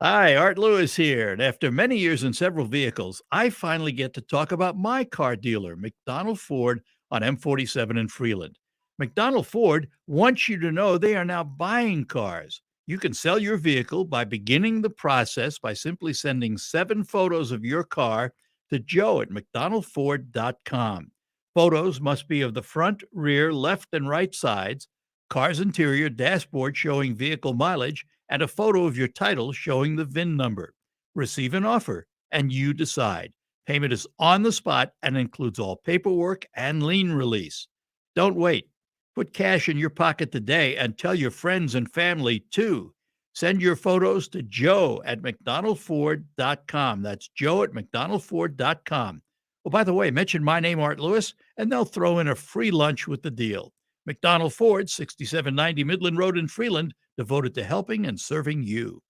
Hi, Art Lewis here. And after many years in several vehicles, I finally get to talk about my car dealer, McDonald Ford on M47 in Freeland. McDonald Ford wants you to know they are now buying cars. You can sell your vehicle by beginning the process by simply sending 7 photos of your car to Joe at McDonaldFord.com. Photos must be of the front, rear, left, and right sides, car's interior, dashboard showing vehicle mileage, and a photo of your title showing the VIN number. Receive an offer, and you decide. Payment is on the spot and includes all paperwork and lien release. Don't wait. Put cash in your pocket today and tell your friends and family too. Send your photos to Joe at McDonaldFord.com. That's Joe at McDonaldFord.com. Oh, by the way, mention my name, Art Lewis, and they'll throw in a free lunch with the deal. McDonald Ford, 6790 Midland Road in Freeland, devoted to helping and serving you.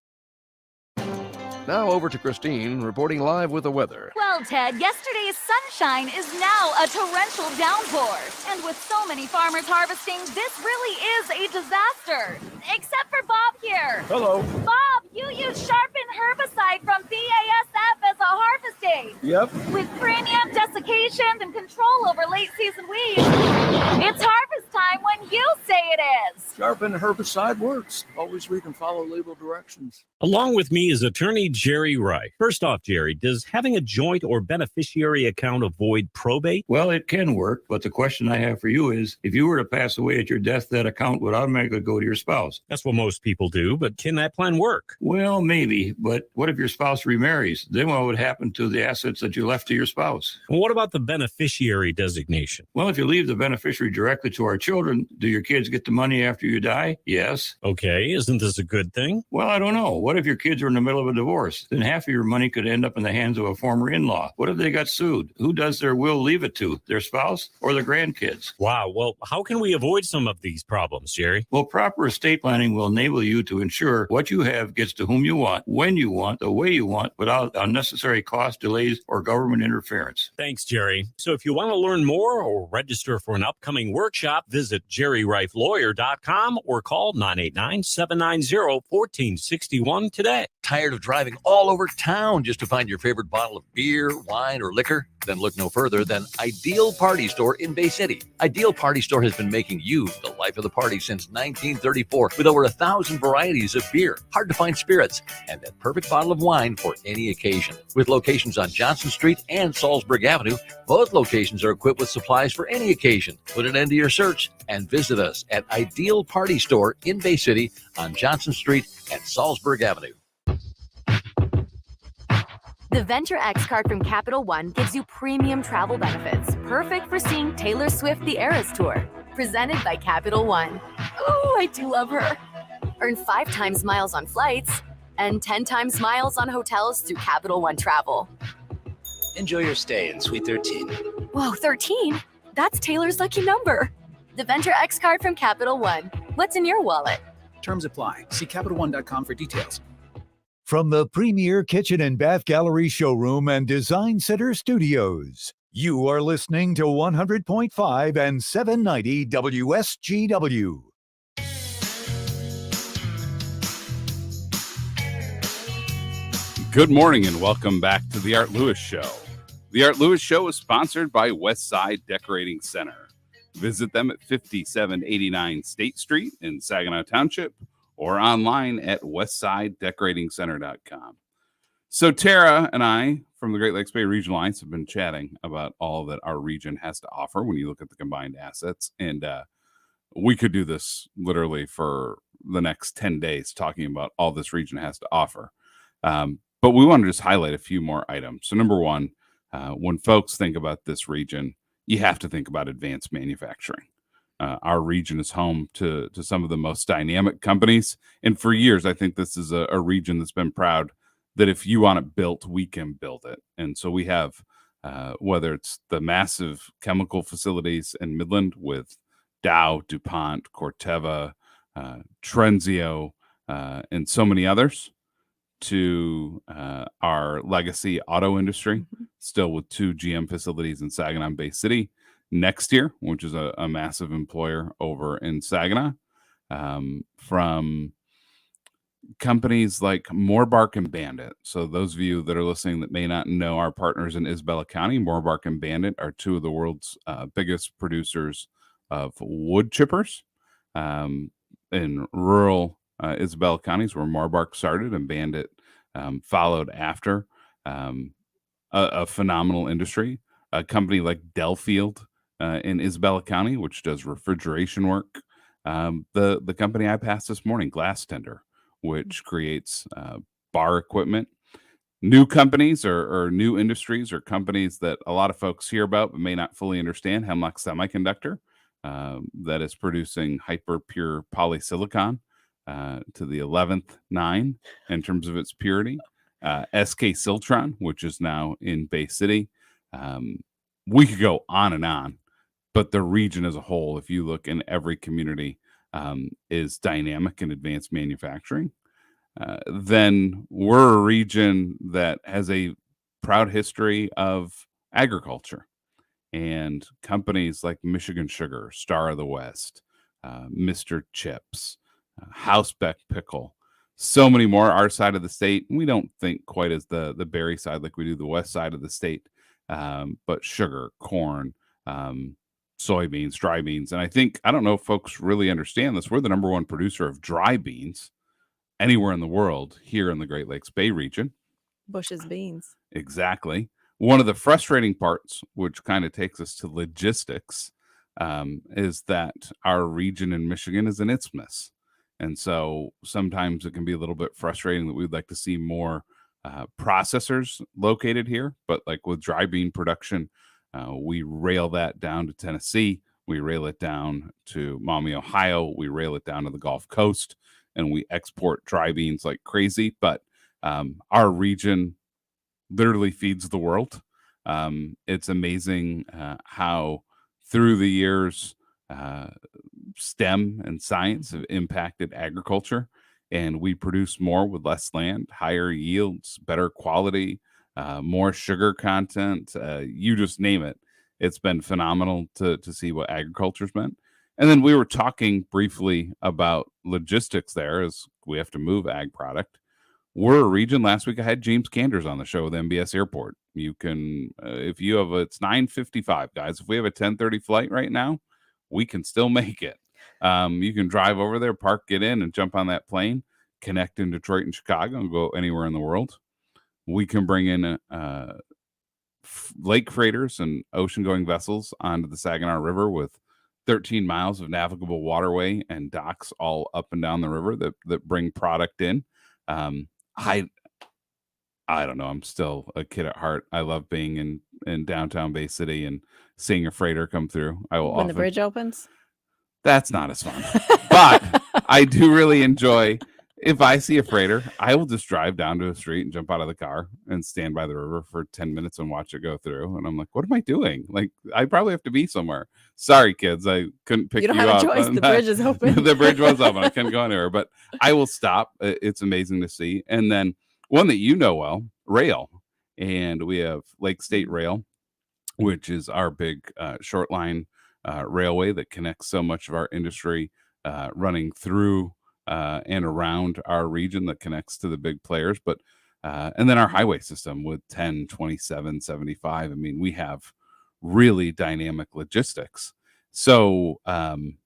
Now over to Christine, reporting live with the weather. Well, Ted, yesterday's sunshine is now a torrential downpour. And with so many farmers harvesting, this really is a disaster. Except for Bob here. Hello. Bob, you use sharpened herbicide from BASF as a harvest aid. right. Yep. With premium desiccations and control over late season weeds, it's harvest time when you say it is. Sharpen herbicide works. Always read and follow label directions. Along with me is attorney Jerry Wright. First off, Jerry, does having a joint or beneficiary account avoid probate? Well, it can work, but the question I have for you is, if you were to pass away at your death, that account would automatically go to your spouse. That's what most people do, but can that plan work? Well, maybe, but what if your spouse remarries? Then what would happen to the assets that you left to your spouse? Well, what about the beneficiary designation? Well, if you leave the beneficiary directly to our children, do your kids get the money after you die? Yes. Okay, isn't this a good thing? Well, I don't know. What if your kids are in the middle of a divorce? Then half of your money could end up in the hands of a former in-law. What if they got sued? Who does their will leave it to? Their spouse or their grandkids? Wow, well, how can we avoid some of these problems, Jerry? Well, proper estate planning will enable you to ensure what you have gets to whom you want, when you want, the way you want, without unnecessary cost, delays, or government interference. Thanks, Jerry. So if you want to learn more or register for an upcoming workshop, visit jerryrifelawyer.com or call 989-790-1461 today. Tired of driving all over town just to find your favorite bottle of beer, wine, or liquor? Then look no further than Ideal Party Store in Bay City. Ideal Party Store has been making you the life of the party since 1934 with over 1,000 varieties of beer, hard to find spirits, and that perfect bottle of wine for any occasion. With locations on Johnson Street and Salzburg Avenue, both locations are equipped with supplies for any occasion. Put an end to your search and visit us at Ideal Party Store in Bay City on Johnson Street and Salzburg Avenue. The Venture X card from Capital One gives you premium travel benefits, perfect for seeing Taylor Swift The Eras Tour, presented by Capital One. Oh, I do love her. Earn 5 times miles on flights and 10 times miles on hotels through Capital One Travel. Enjoy your stay in Suite 13. Whoa, 13? That's Taylor's lucky number. The Venture X card from Capital One. What's in your wallet? Terms apply. See CapitalOne.com for details. From the premier kitchen and bath gallery showroom and design center studios, you are listening to 100.5 and 790 WSGW. Good morning and welcome back to the Art Lewis Show. The Art Lewis Show is sponsored by Westside Decorating Center. Visit them at 5789 State Street in Saginaw Township or online at westsidedecoratingcenter.com. So Tera and I from the Great Lakes Bay Regional Alliance have been chatting about all that our region has to offer when you look at the combined assets. And we could do this literally for the next 10 days talking about all this region has to offer. But we want to just highlight a few more items. So number one, when folks think about this region, you have to think about advanced manufacturing. Our region is home to some of the most dynamic companies. And for years, I think this is a region that's been proud that if you want it built, we can build it. And so we have, whether it's the massive chemical facilities in Midland with Dow, DuPont, Corteva, Trenzio, and so many others, to our legacy auto industry, still with 2 GM facilities in Saginaw and Bay City. Next year, which is a massive employer over in Saginaw, from companies like Moorbark and Bandit. So those of you that are listening that may not know our partners in Isabella County, Moorbark and Bandit are 2 of the world's biggest producers of wood chippers in rural Isabella counties, where Moorbark started and Bandit followed after. A phenomenal industry. A company like Dellfield in Isabella County, which does refrigeration work. The company I passed this morning, Glass Tender, which creates bar equipment. New companies or new industries or companies that a lot of folks hear about but may not fully understand. Hemlock Semiconductor, that is producing hyper pure polysilicon to the 11th 9 in terms of its purity. SK Siltron, which is now in Bay City. We could go on and on, but the region as a whole, if you look in every community, is dynamic in advanced manufacturing. Then we're a region that has a proud history of agriculture, and companies like Michigan Sugar, Star of the West, Mr. Chips, Housebeck Pickle, so many more. Our side of the state, we don't think quite as the berry side like we do the west side of the state, but sugar, corn, soybeans, dry beans. And I don't know if folks really understand this. We're the number one producer of dry beans anywhere in the world here in the Great Lakes Bay region. Bush's beans. Exactly. One of the frustrating parts, which kind of takes us to logistics, is that our region in Michigan is an isthmus. And so sometimes it can be a little bit frustrating that we'd like to see more processors located here. But like with dry bean production, we rail that down to Tennessee. We rail it down to Maumee, Ohio. We rail it down to the Gulf Coast, and we export dry beans like crazy. But our region literally feeds the world. It's amazing how through the years, STEM and science have impacted agriculture, and we produce more with less land, higher yields, better quality, more sugar content, you just name it. It's been phenomenal to see what agriculture's meant. And then we were talking briefly about logistics there, as we have to move ag product. We're a region. Last week I had James Canders on the show with MBS Airport. You can, if you have it's 9:55, guys. If we have a 10:30 flight right now, we can still make it. You can drive over there, park, get in, and jump on that plane, connect in Detroit and Chicago, and go anywhere in the world. We can bring in lake freighters and ocean-going vessels onto the Saginaw River with 13 miles of navigable waterway and docks all up and down the river that bring product in. I don't know. I'm still a kid at heart. I love being in downtown Bay City and seeing a freighter come through. When the bridge opens? That's not as fun. But I do really enjoy, if I see a freighter, I will just drive down to a street and jump out of the car and stand by the river for 10 minutes and watch it go through. And I'm like, what am I doing? Like, I probably have to be somewhere. Sorry, kids. I couldn't pick you up. You don't have a choice. The bridge is open. The bridge was open. I couldn't go anywhere. But I will stop. It's amazing to see. And then one that you know well, rail. And we have Lake State Rail, which is our big short line railway that connects so much of our industry running through and around our region, that connects to the big players. But and then our highway system with 10, 27, 75. I mean, we have really dynamic logistics. So, when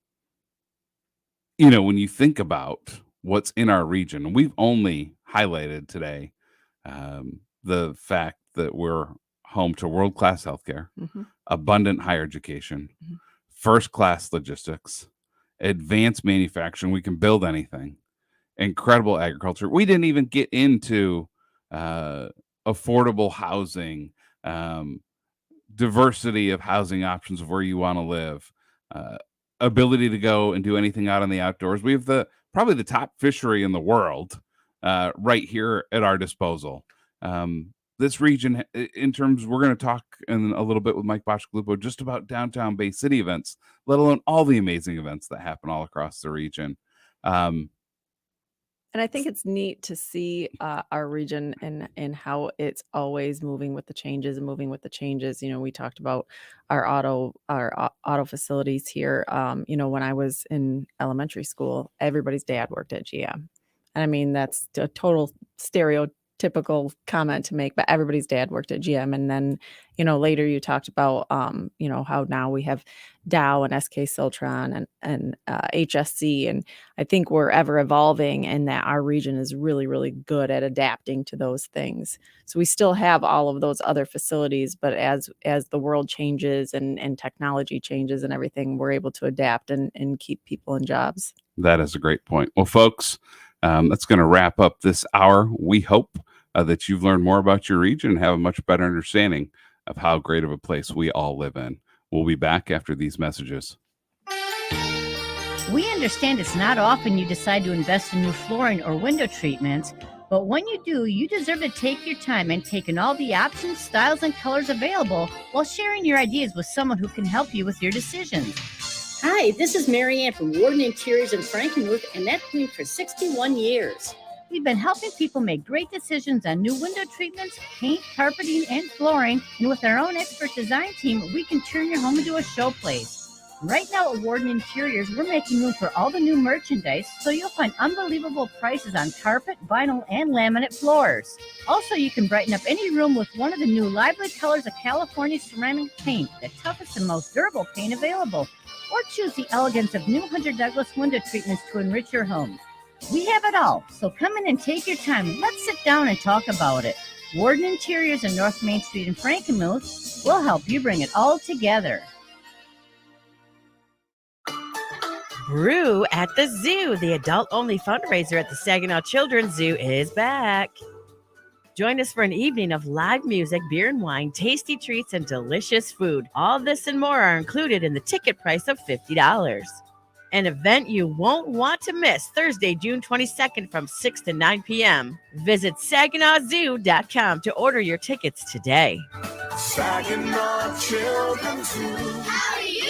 you think about what's in our region, we've only highlighted today the fact that we're home to world-class healthcare, abundant higher education, first-class logistics, advanced manufacturing. We can build anything. Incredible agriculture. We didn't even get into affordable housing, diversity of housing options of where you want to live, ability to go and do anything out in the outdoors. We have probably the top fishery in the world right here at our disposal. This region, in terms, we're going to talk in a little bit with Mike Bacigalupo just about downtown Bay City events, let alone all the amazing events that happen all across the region. And I think it's neat to see our region and how it's always moving with the changes and moving with the changes. We talked about our auto facilities here. When I was in elementary school, everybody's dad worked at GM. And I mean, that's a total stereotypical comment to make, but everybody's dad worked at GM. And then, later you talked about, how now we have Dow and SK Siltron and HSC. And I think we're ever evolving, and that our region is really, really good at adapting to those things. So we still have all of those other facilities, but as the world changes and technology changes and everything, we're able to adapt and keep people in jobs. That is a great point. Well, folks, that's going to wrap up this hour. We hope that you've learned more about your region and have a much better understanding of how great of a place we all live in. We'll be back after these messages. We understand it's not often you decide to invest in new flooring or window treatments, but when you do, you deserve to take your time and take in all the options, styles, and colors available while sharing your ideas with someone who can help you with your decisions. Hi, this is Mary Ann from Warden Interiors in Frankenmuth, and that's been for 61 years. We've been helping people make great decisions on new window treatments, paint, carpeting, and flooring. And with our own expert design team, we can turn your home into a showplace. Right now at Warden Interiors, we're making room for all the new merchandise, so you'll find unbelievable prices on carpet, vinyl, and laminate floors. Also, you can brighten up any room with one of the new lively colors of California ceramic paint, the toughest and most durable paint available. Or choose the elegance of new Hunter Douglas window treatments to enrich your home. We have it all, so come in and take your time. Let's sit down and talk about it. Warden Interiors on North Main Street in Frankenmuth will help you bring it all together. Brew at the Zoo, the adult-only fundraiser at the Saginaw Children's Zoo, is back. Join us for an evening of live music, beer and wine, tasty treats, and delicious food. All this and more are included in the ticket price of $50. An event you won't want to miss, Thursday, June 22nd from 6 to 9 p.m. Visit SaginawZoo.com to order your tickets today. Saginaw Children's Zoo. How do you do?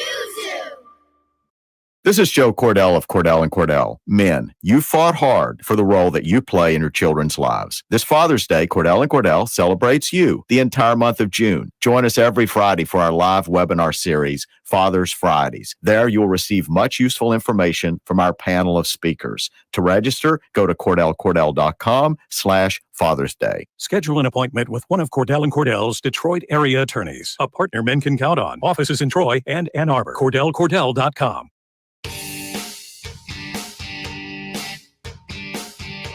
This is Joe Cordell of Cordell & Cordell. Men, you fought hard for the role that you play in your children's lives. This Father's Day, Cordell & Cordell celebrates you the entire month of June. Join us every Friday for our live webinar series, Father's Fridays. There you'll receive much useful information from our panel of speakers. To register, go to CordellCordell.com/Father's Day. Schedule an appointment with one of Cordell & Cordell's Detroit area attorneys, a partner men can count on. Offices in Troy and Ann Arbor. CordellCordell.com.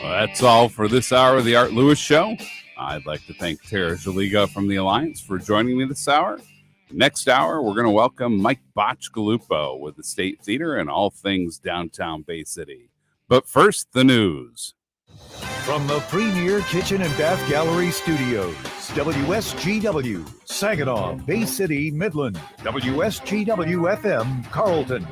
That's all for this hour of the Art Lewis Show. I'd like to thank Tera Szeliga from the Alliance for joining me this hour. Next hour, we're going to welcome Mike Bacigalupo with the State Theater and all things downtown Bay City. But first, the news. From the Premier Kitchen and Bath Gallery Studios, WSGW, Saginaw, Bay City, Midland, WSGW FM, Carlton.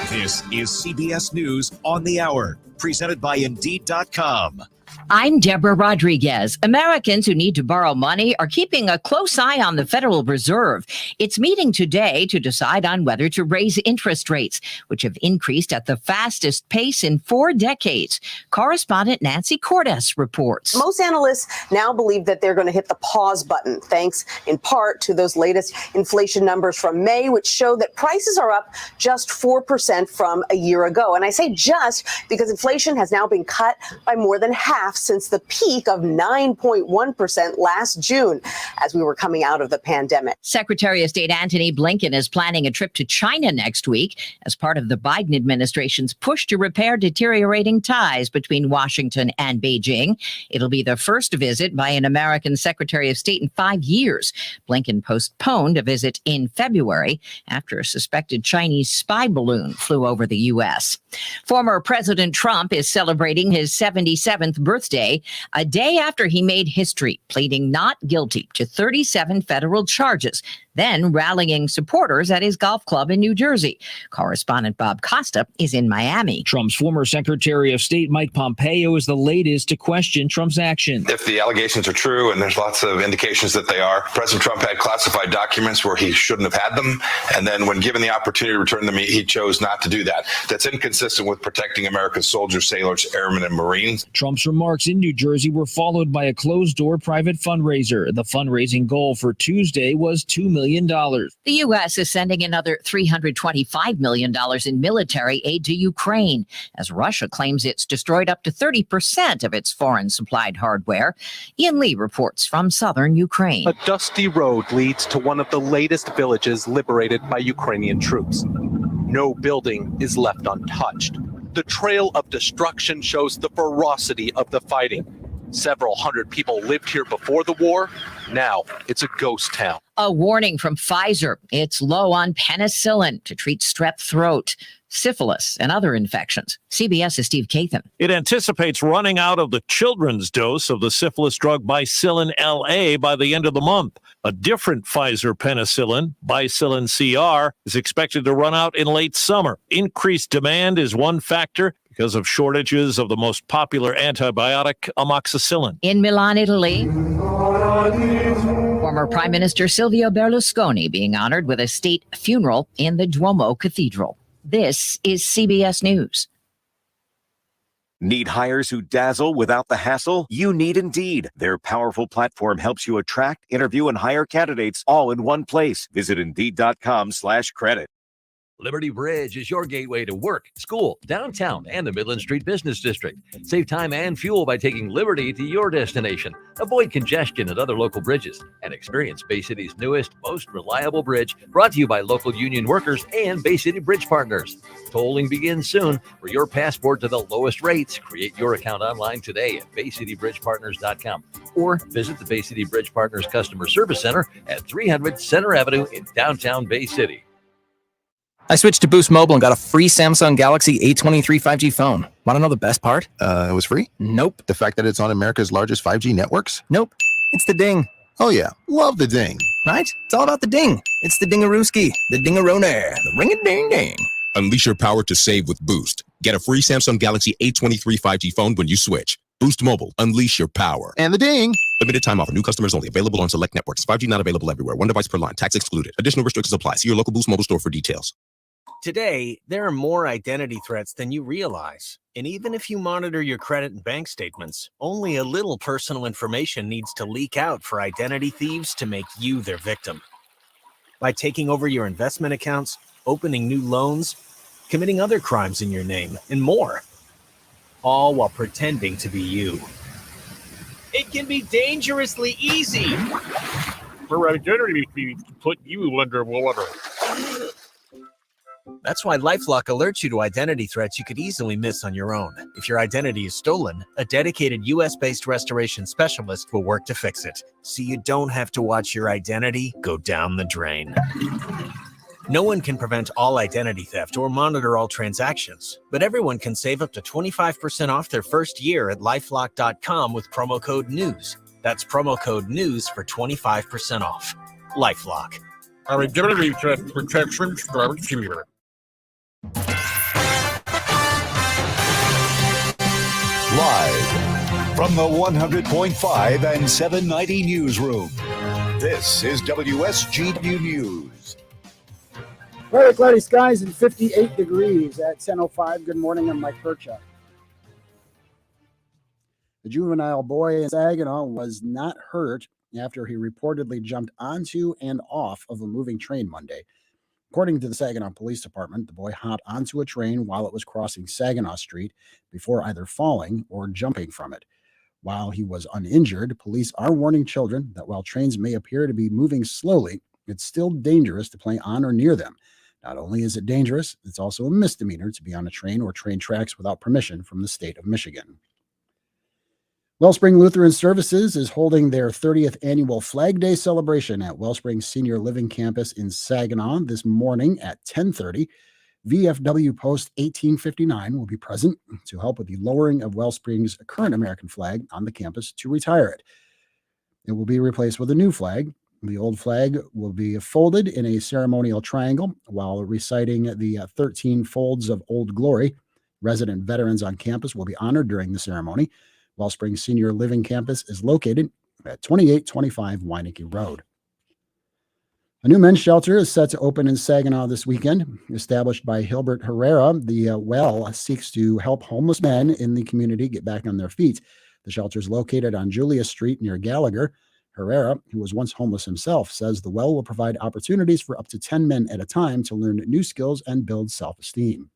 This is CBS News on the Hour, presented by Indeed.com. I'm Deborah Rodriguez. Americans who need to borrow money are keeping a close eye on the Federal Reserve. It's meeting today to decide on whether to raise interest rates, which have increased at the fastest pace in 4 decades. Correspondent Nancy Cordes reports. Most analysts now believe that they're going to hit the pause button, thanks in part to those latest inflation numbers from May, which show that prices are up just 4% from a year ago. And I say just because inflation has now been cut by more than half since the peak of 9.1% last June as we were coming out of the pandemic. Secretary of State Antony Blinken is planning a trip to China next week as part of the Biden administration's push to repair deteriorating ties between Washington and Beijing. It'll be the first visit by an American Secretary of State in 5 years. Blinken postponed a visit in February after a suspected Chinese spy balloon flew over the U.S. Former President Trump is celebrating his 77th birthday, a day after he made history, pleading not guilty to 37 federal charges, then rallying supporters at his golf club in New Jersey. Correspondent Bob Costa is in Miami. Trump's former Secretary of State Mike Pompeo is the latest to question Trump's action. If the allegations are true, and there's lots of indications that they are, President Trump had classified documents where he shouldn't have had them, and then when given the opportunity to return them, he chose not to do that. That's inconsistent with protecting America's soldiers, sailors, airmen, and Marines. Trump's remarks in New Jersey were followed by a closed-door private fundraiser. The fundraising goal for Tuesday was $2 million. The U.S. is sending another $325 million in military aid to Ukraine as Russia claims it's destroyed up to 30% of its foreign supplied hardware. Ian Lee reports from southern Ukraine. A dusty road leads to one of the latest villages liberated by Ukrainian troops. No building is left untouched. The trail of destruction shows the ferocity of the fighting. Several hundred people lived here before the war. Now it's a ghost town. A warning from Pfizer. It's low on penicillin to treat strep throat, syphilis, and other infections. CBS's Steve Kathan. It anticipates running out of the children's dose of the syphilis drug Bicillin LA by the end of the month. A different Pfizer penicillin, Bicillin CR, is expected to run out in late summer. Increased demand is one factor because of shortages of the most popular antibiotic, amoxicillin. In Milan, Italy, former Prime Minister Silvio Berlusconi being honored with a state funeral in the Duomo Cathedral. This is CBS News. Need hires who dazzle without the hassle? You need Indeed. Their powerful platform helps you attract, interview, and hire candidates all in one place. Visit Indeed.com/credit. Liberty Bridge is your gateway to work, school, downtown, and the Midland Street Business District. Save time and fuel by taking Liberty to your destination. Avoid congestion at other local bridges and experience Bay City's newest, most reliable bridge, brought to you by local union workers and Bay City Bridge Partners. Tolling begins soon. For your passport to the lowest rates, create your account online today at BayCityBridgePartners.com or visit the Bay City Bridge Partners Customer Service Center at 300 Center Avenue in downtown Bay City. I switched to Boost Mobile and got a free Samsung Galaxy A23 5G phone. Want to know the best part? It was free? Nope. The fact that it's on America's largest 5G networks? Nope. It's the ding. Oh yeah, love the ding. Right? It's all about the ding. It's the dingarooski, the dingarone, the ring-a-ding-ding. Unleash your power to save with Boost. Get a free Samsung Galaxy A23 5G phone when you switch. Boost Mobile. Unleash your power. And the ding. Limited time offer. New customers only. Available on select networks. 5G not available everywhere. One device per line. Tax excluded. Additional restrictions apply. See your local Boost Mobile store for details. Today, there are more identity threats than you realize. And even if you monitor your credit and bank statements, only a little personal information needs to leak out for identity thieves to make you their victim. By taking over your investment accounts, opening new loans, committing other crimes in your name, and more. All while pretending to be you. It can be dangerously easy. For identity thieves to put you under water. That's why LifeLock alerts you to identity threats you could easily miss on your own. If your identity is stolen, a dedicated U.S.-based restoration specialist will work to fix it, so you don't have to watch your identity go down the drain. No one can prevent all identity theft or monitor all transactions, but everyone can save up to 25% off their first year at LifeLock.com with promo code NEWS. That's promo code NEWS for 25% off. LifeLock. Our identity theft protection starts here. Live from the 100.5 and 790 newsroom, this is WSGW News. Very cloudy skies and 58 degrees at 10:05. Good morning, I'm Mike Percha. The juvenile boy in Saginaw was not hurt after he reportedly jumped onto and off of a moving train Monday. According to the Saginaw Police Department, the boy hopped onto a train while it was crossing Saginaw Street before either falling or jumping from it. While he was uninjured, police are warning children that while trains may appear to be moving slowly, it's still dangerous to play on or near them. Not only is it dangerous, it's also a misdemeanor to be on a train or train tracks without permission from the state of Michigan. Wellspring Lutheran Services is holding their 30th annual Flag Day celebration at Wellspring Senior Living Campus in Saginaw this morning at 10:30. VFW Post 1859 will be present to help with the lowering of Wellspring's current American flag on the campus to retire it. It will be replaced with a new flag. The old flag will be folded in a ceremonial triangle while reciting the 13 folds of Old Glory. Resident veterans on campus will be honored during the ceremony. Wellspring Senior Living Campus is located at 2825 Weineke Road. A new men's shelter is set to open in Saginaw this weekend. Established by Hilbert Herrera, the well seeks to help homeless men in the community get back on their feet. The shelter is located on Julius Street near Gallagher. Herrera, who was once homeless himself, says the well will provide opportunities for up to 10 men at a time to learn new skills and build self-esteem.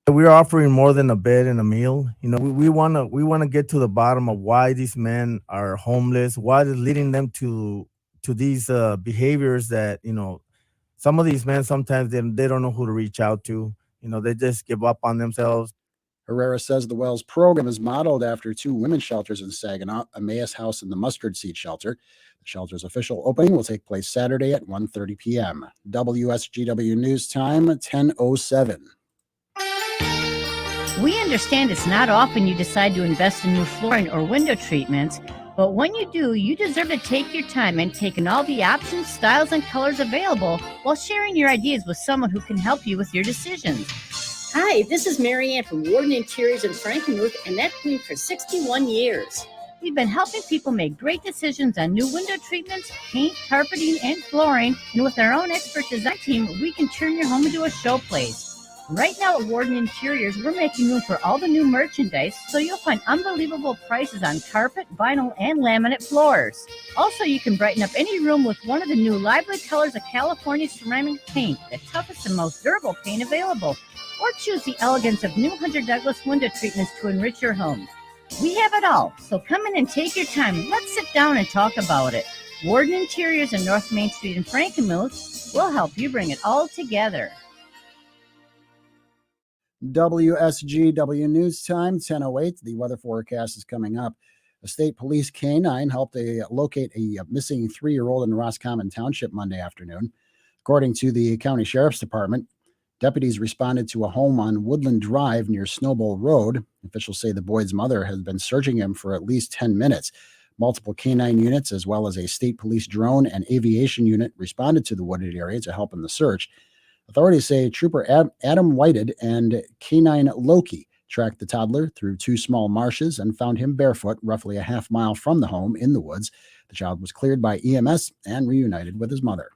We're offering more than a bed and a meal. You know, we want to get to the bottom of why these men are homeless, what is leading them to these behaviors that, you know, some of these men, sometimes they don't know who to reach out to. You know, they just give up on themselves. Herrera says the Wells program is modeled after two women's shelters in Saginaw, Emmaus House and the Mustard Seed Shelter. The shelter's official opening will take place Saturday at 1:30 p.m. WSGW News Time, 10:07. We understand it's not often you decide to invest in new flooring or window treatments, but when you do, you deserve to take your time and take in all the options, styles, and colors available while sharing your ideas with someone who can help you with your decisions. Hi, this is Mary Ann from Warden Interiors in Frankenmuth, and that's been for 61 years. We've been helping people make great decisions on new window treatments, paint, carpeting, and flooring, and with our own expert design team, we can turn your home into a showplace. Right now at Warden Interiors, we're making room for all the new merchandise, so you'll find unbelievable prices on carpet, vinyl, and laminate floors. Also, you can brighten up any room with one of the new lively colors of California ceramic paint, the toughest and most durable paint available. Or choose the elegance of new Hunter Douglas window treatments to enrich your home. We have it all, so come in and take your time. Let's sit down and talk about it. Warden Interiors on North Main Street in Frankenmuth will help you bring it all together. WSGW News Time, 10:08. The weather forecast is coming up. A state police canine helped locate a missing 3-year-old in Roscommon Township Monday afternoon. According to the county sheriff's department, deputies responded to a home on Woodland Drive near Snowball Road. Officials say the boy's mother has been searching him for at least 10 minutes. Multiple canine units, as well as a state police drone and aviation unit, responded to the wooded area to help in the search. Authorities say Trooper Adam Whited and Canine Loki tracked the toddler through 2 small marshes and found him barefoot roughly a half mile from the home in the woods. The child was cleared by EMS and reunited with his mother.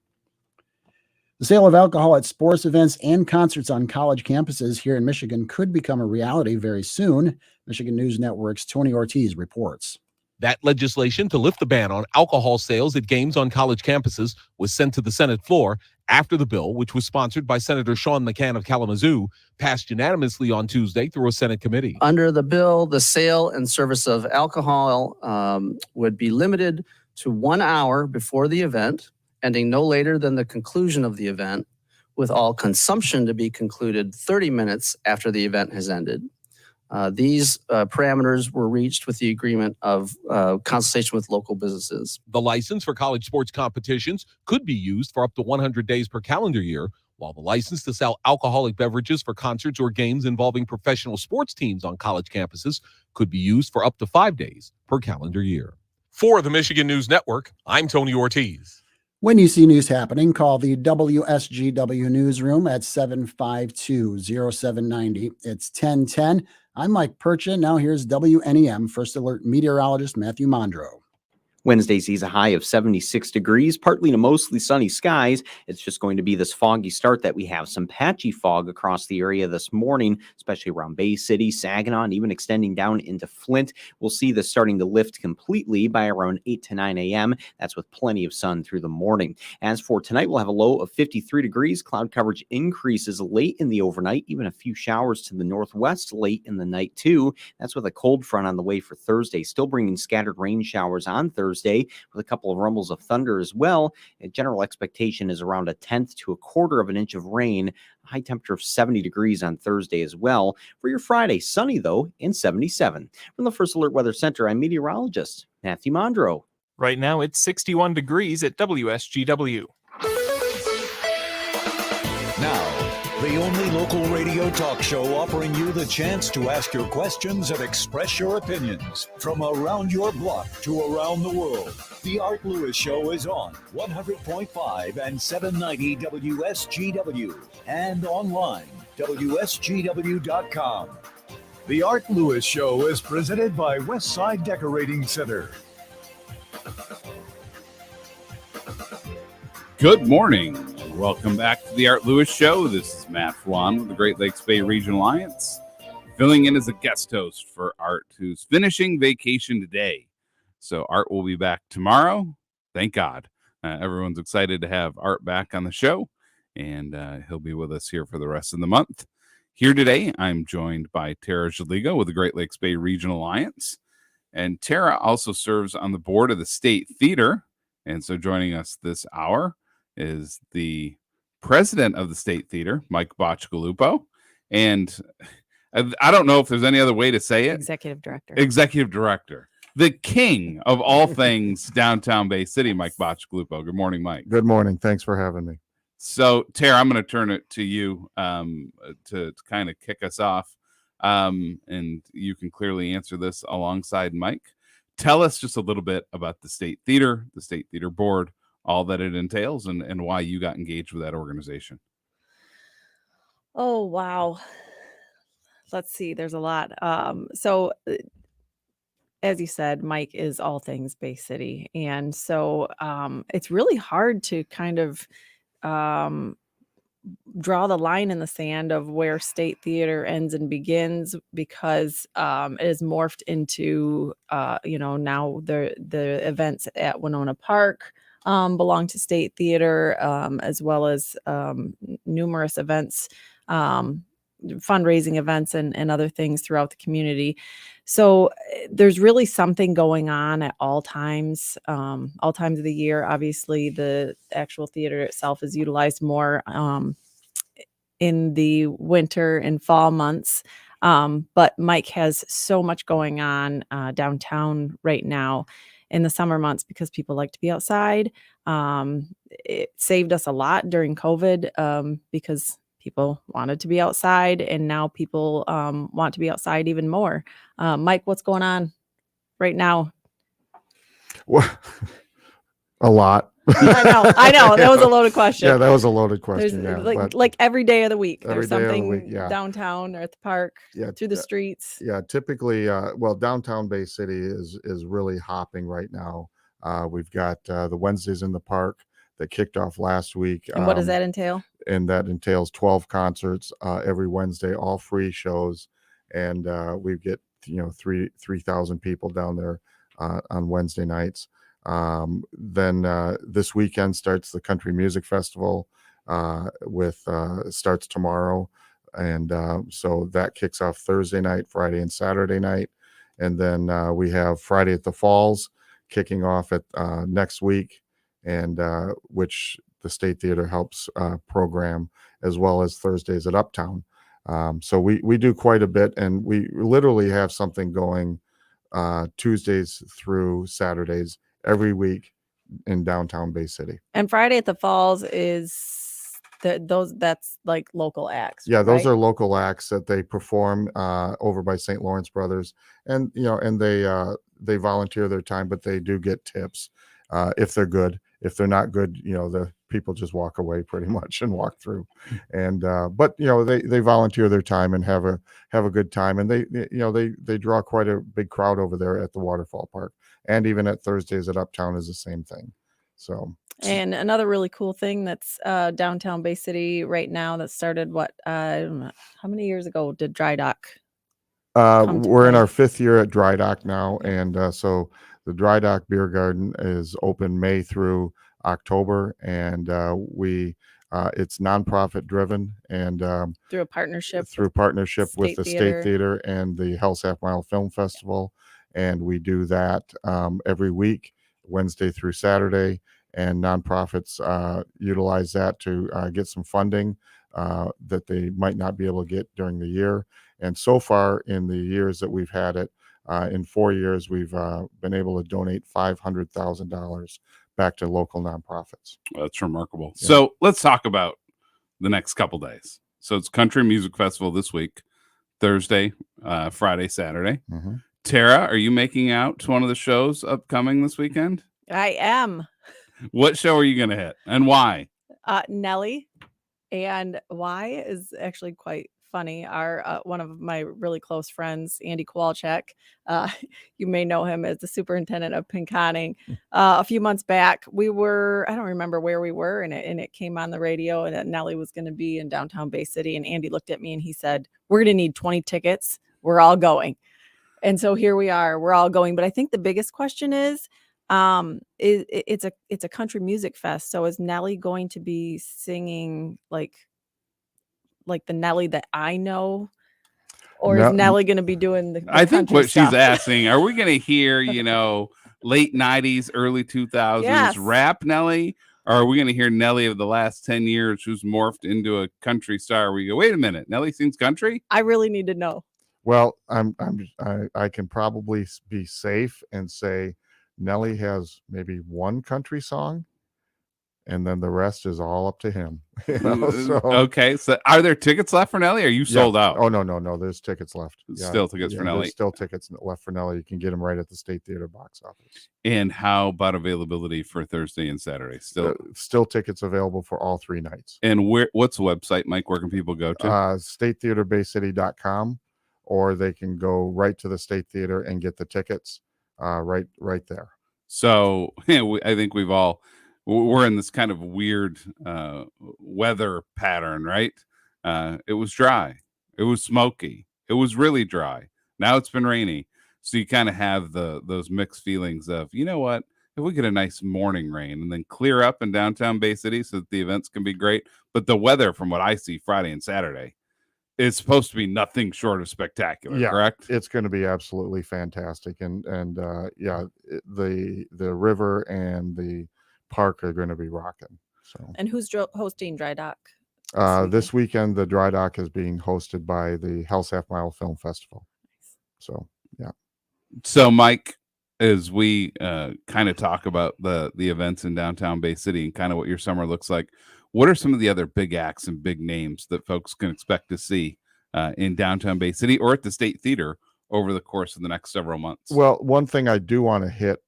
The sale of alcohol at sports events and concerts on college campuses here in Michigan could become a reality very soon. Michigan News Network's Tony Ortiz reports. That legislation to lift the ban on alcohol sales at games on college campuses was sent to the Senate floor after the bill, which was sponsored by Senator Sean McCann of Kalamazoo, passed unanimously on Tuesday through a Senate committee. Under the bill, the sale and service of alcohol would be limited to 1 hour before the event, ending no later than the conclusion of the event, with all consumption to be concluded 30 minutes after the event has ended. These parameters were reached with the agreement of consultation with local businesses. The license for college sports competitions could be used for up to 100 days per calendar year, while the license to sell alcoholic beverages for concerts or games involving professional sports teams on college campuses could be used for up to 5 days per calendar year. For the Michigan News Network, I'm Tony Ortiz. When you see news happening, call the WSGW newsroom at 752-0790. It's 1010. I'm Mike Percha. Now here's WNEM First Alert meteorologist Matthew Mondro. Wednesday sees a high of 76 degrees, partly to mostly sunny skies. It's just going to be this foggy start that we have some patchy fog across the area this morning, especially around Bay City, Saginaw, and even extending down into Flint. We'll see this starting to lift completely by around 8 to 9 a.m. That's with plenty of sun through the morning. As for tonight, we'll have a low of 53 degrees. Cloud coverage increases late in the overnight, even a few showers to the northwest late in the night too. That's with a cold front on the way for Thursday, still bringing scattered rain showers on Thursday with a couple of rumbles of thunder as well. A general expectation is around 1/10 to 1/4 of an inch of rain. A high temperature of 70 degrees on Thursday as well. For your Friday, sunny though, in 77. From the First Alert Weather Center, I'm meteorologist Matthew Mondro. Right now, it's 61 degrees at WSGW. Now, the only local radio talk show offering you the chance to ask your questions and express your opinions from around your block to around the world. The Art Lewis Show is on 100.5 and 790 WSGW and online, WSGW.com. The Art Lewis Show is presented by Westside Decorating Center. Good morning. Welcome back to the Art Lewis Show. This is Matt Felan with the Great Lakes Bay Region Alliance, filling in as a guest host for Art, who's finishing vacation today. So Art will be back tomorrow. Thank God. Everyone's excited to have Art back on the show, and he'll be with us here for the rest of the month. Here today, I'm joined by Tera Szeliga with the Great Lakes Bay Region Alliance. And Tera also serves on the board of the State Theater. And so joining us this hour is the president of the State Theater, Mike Bacigalupo. And I don't know if there's any other way to say it. Executive director. Executive director. The king of all things downtown Bay City, Mike Bacigalupo. Good morning, Mike. Good morning. Thanks for having me. So, Tera, I'm going to turn it to you to kind of kick us off. And you can clearly answer this alongside Mike. Tell us just a little bit about the State Theater Board, all that it entails, and why you got engaged with that organization. Oh, wow. Let's see. There's a lot. So as you said, Mike is all things Bay City. And so it's really hard to kind of draw the line in the sand of where State Theater ends and begins, because it is morphed into now the events at Winona Park belong to State Theater, as well as numerous events, fundraising events and other things throughout the community. So there's really something going on at all times of the year. Obviously, the actual theater itself is utilized more in the winter and fall months. But Mike has so much going on downtown right now in the summer months because people like to be outside. It saved us a lot during COVID because people wanted to be outside, and now people want to be outside even more. Mike, what's going on right now? Well, a lot. I know. That was a loaded question. Yeah, that was a loaded question. There's like every day of the week, there's something yeah. downtown or at the park, through the streets. Yeah, typically, downtown Bay City is really hopping right now. We've got the Wednesdays in the Park that kicked off last week. And what does that entail? And that entails 12 concerts every Wednesday, all free shows, and we get 3,000 people down there on Wednesday nights. Then this weekend starts the Country Music Festival starts tomorrow, and so that kicks off Thursday night, Friday, and Saturday night, and then we have Friday at the Falls kicking off at next week, and which the State Theater helps program, as well as Thursdays at Uptown. So we do quite a bit, and we literally have something going Tuesdays through Saturdays every week in downtown Bay City. And Friday at the Falls is that's like local acts. Yeah, those right? are local acts that they perform over by St. Lawrence Brothers, and they volunteer their time, but they do get tips if they're good. If they're not good, the people just walk away pretty much and walk through. And but they volunteer their time and have a good time, and they draw quite a big crowd over there at the Waterfall Park, and even at Thursdays at Uptown is the same thing. So. And another really cool thing that's downtown Bay City right now that started how many years ago did Dry Dock? We're in our 5th year at Dry Dock now, and so the Dry Dock Beer Garden is open May through October, and it's nonprofit driven, and through a partnership with the State Theater and the Hell's Half Mile Film Festival, and we do that every week, Wednesday through Saturday, and nonprofits utilize that to get some funding that they might not be able to get during the year. And so far in the years that we've had it, in 4 years, we've been able to donate $500,000 back to local nonprofits. That's remarkable. Yeah. So let's talk about the next couple days. So it's Country Music Festival this week, Thursday, Friday, Saturday. Mm-hmm. Tara, are you making out to one of the shows upcoming this weekend? I am. What show are you going to hit, and why? Nelly. And why is actually quite funny. Our one of my really close friends, Andy Kowalczyk, you may know him as the superintendent of Pinconning. A few months back, I don't remember where we were, and it came on the radio, and that Nelly was going to be in downtown Bay City. And Andy looked at me and he said, "We're going to need 20 tickets. We're all going." And so here we are. We're all going. But I think the biggest question is it's a country music fest. So is Nelly going to be singing like the Nelly that I know, or is Nelly going to be doing the I think what stuff? she's asking, are we going to hear, late 90s, early 2000s rap Nelly, or are we going to hear Nelly of the last 10 years who's morphed into a country star? We go, wait a minute, Nelly sings country? I really need to know. Well, I can probably be safe and say Nelly has maybe one country song, and then the rest is all up to him. Okay, so are there tickets left for Nelly? Are you sold out? Oh no, there's tickets left. Still tickets for Nelly. There's still tickets left for Nelly. You can get them right at the State Theater box office. And how about availability for Thursday and Saturday? Still tickets available for all 3 nights. And what's the website, Mike? Where can people go to? StateTheaterBayCity.com, or they can go right to the State Theater and get the tickets right there. So I think we've all we're in this kind of weird weather pattern, right? It was dry, it was smoky, it was really dry. Now it's been rainy, so you kind of have those mixed feelings of, you know what, if we get a nice morning rain and then clear up in downtown Bay City so that the events can be great. But the weather, from what I see Friday and Saturday, is supposed to be nothing short of spectacular. Yeah, correct? It's going to be absolutely fantastic, and the river and the park are going to be rocking. So, And who's hosting Dry Dock? this weekend, the dry dock is being hosted by the Hell's Half Mile Film Festival. So, yeah. So, Mike, as we kind of talk about the events in downtown Bay City and kind of what your summer looks like, what are some of the other big acts and big names that folks can expect to see in downtown Bay City or at the State Theater over the course of the next several months? Well, one thing I do want to hit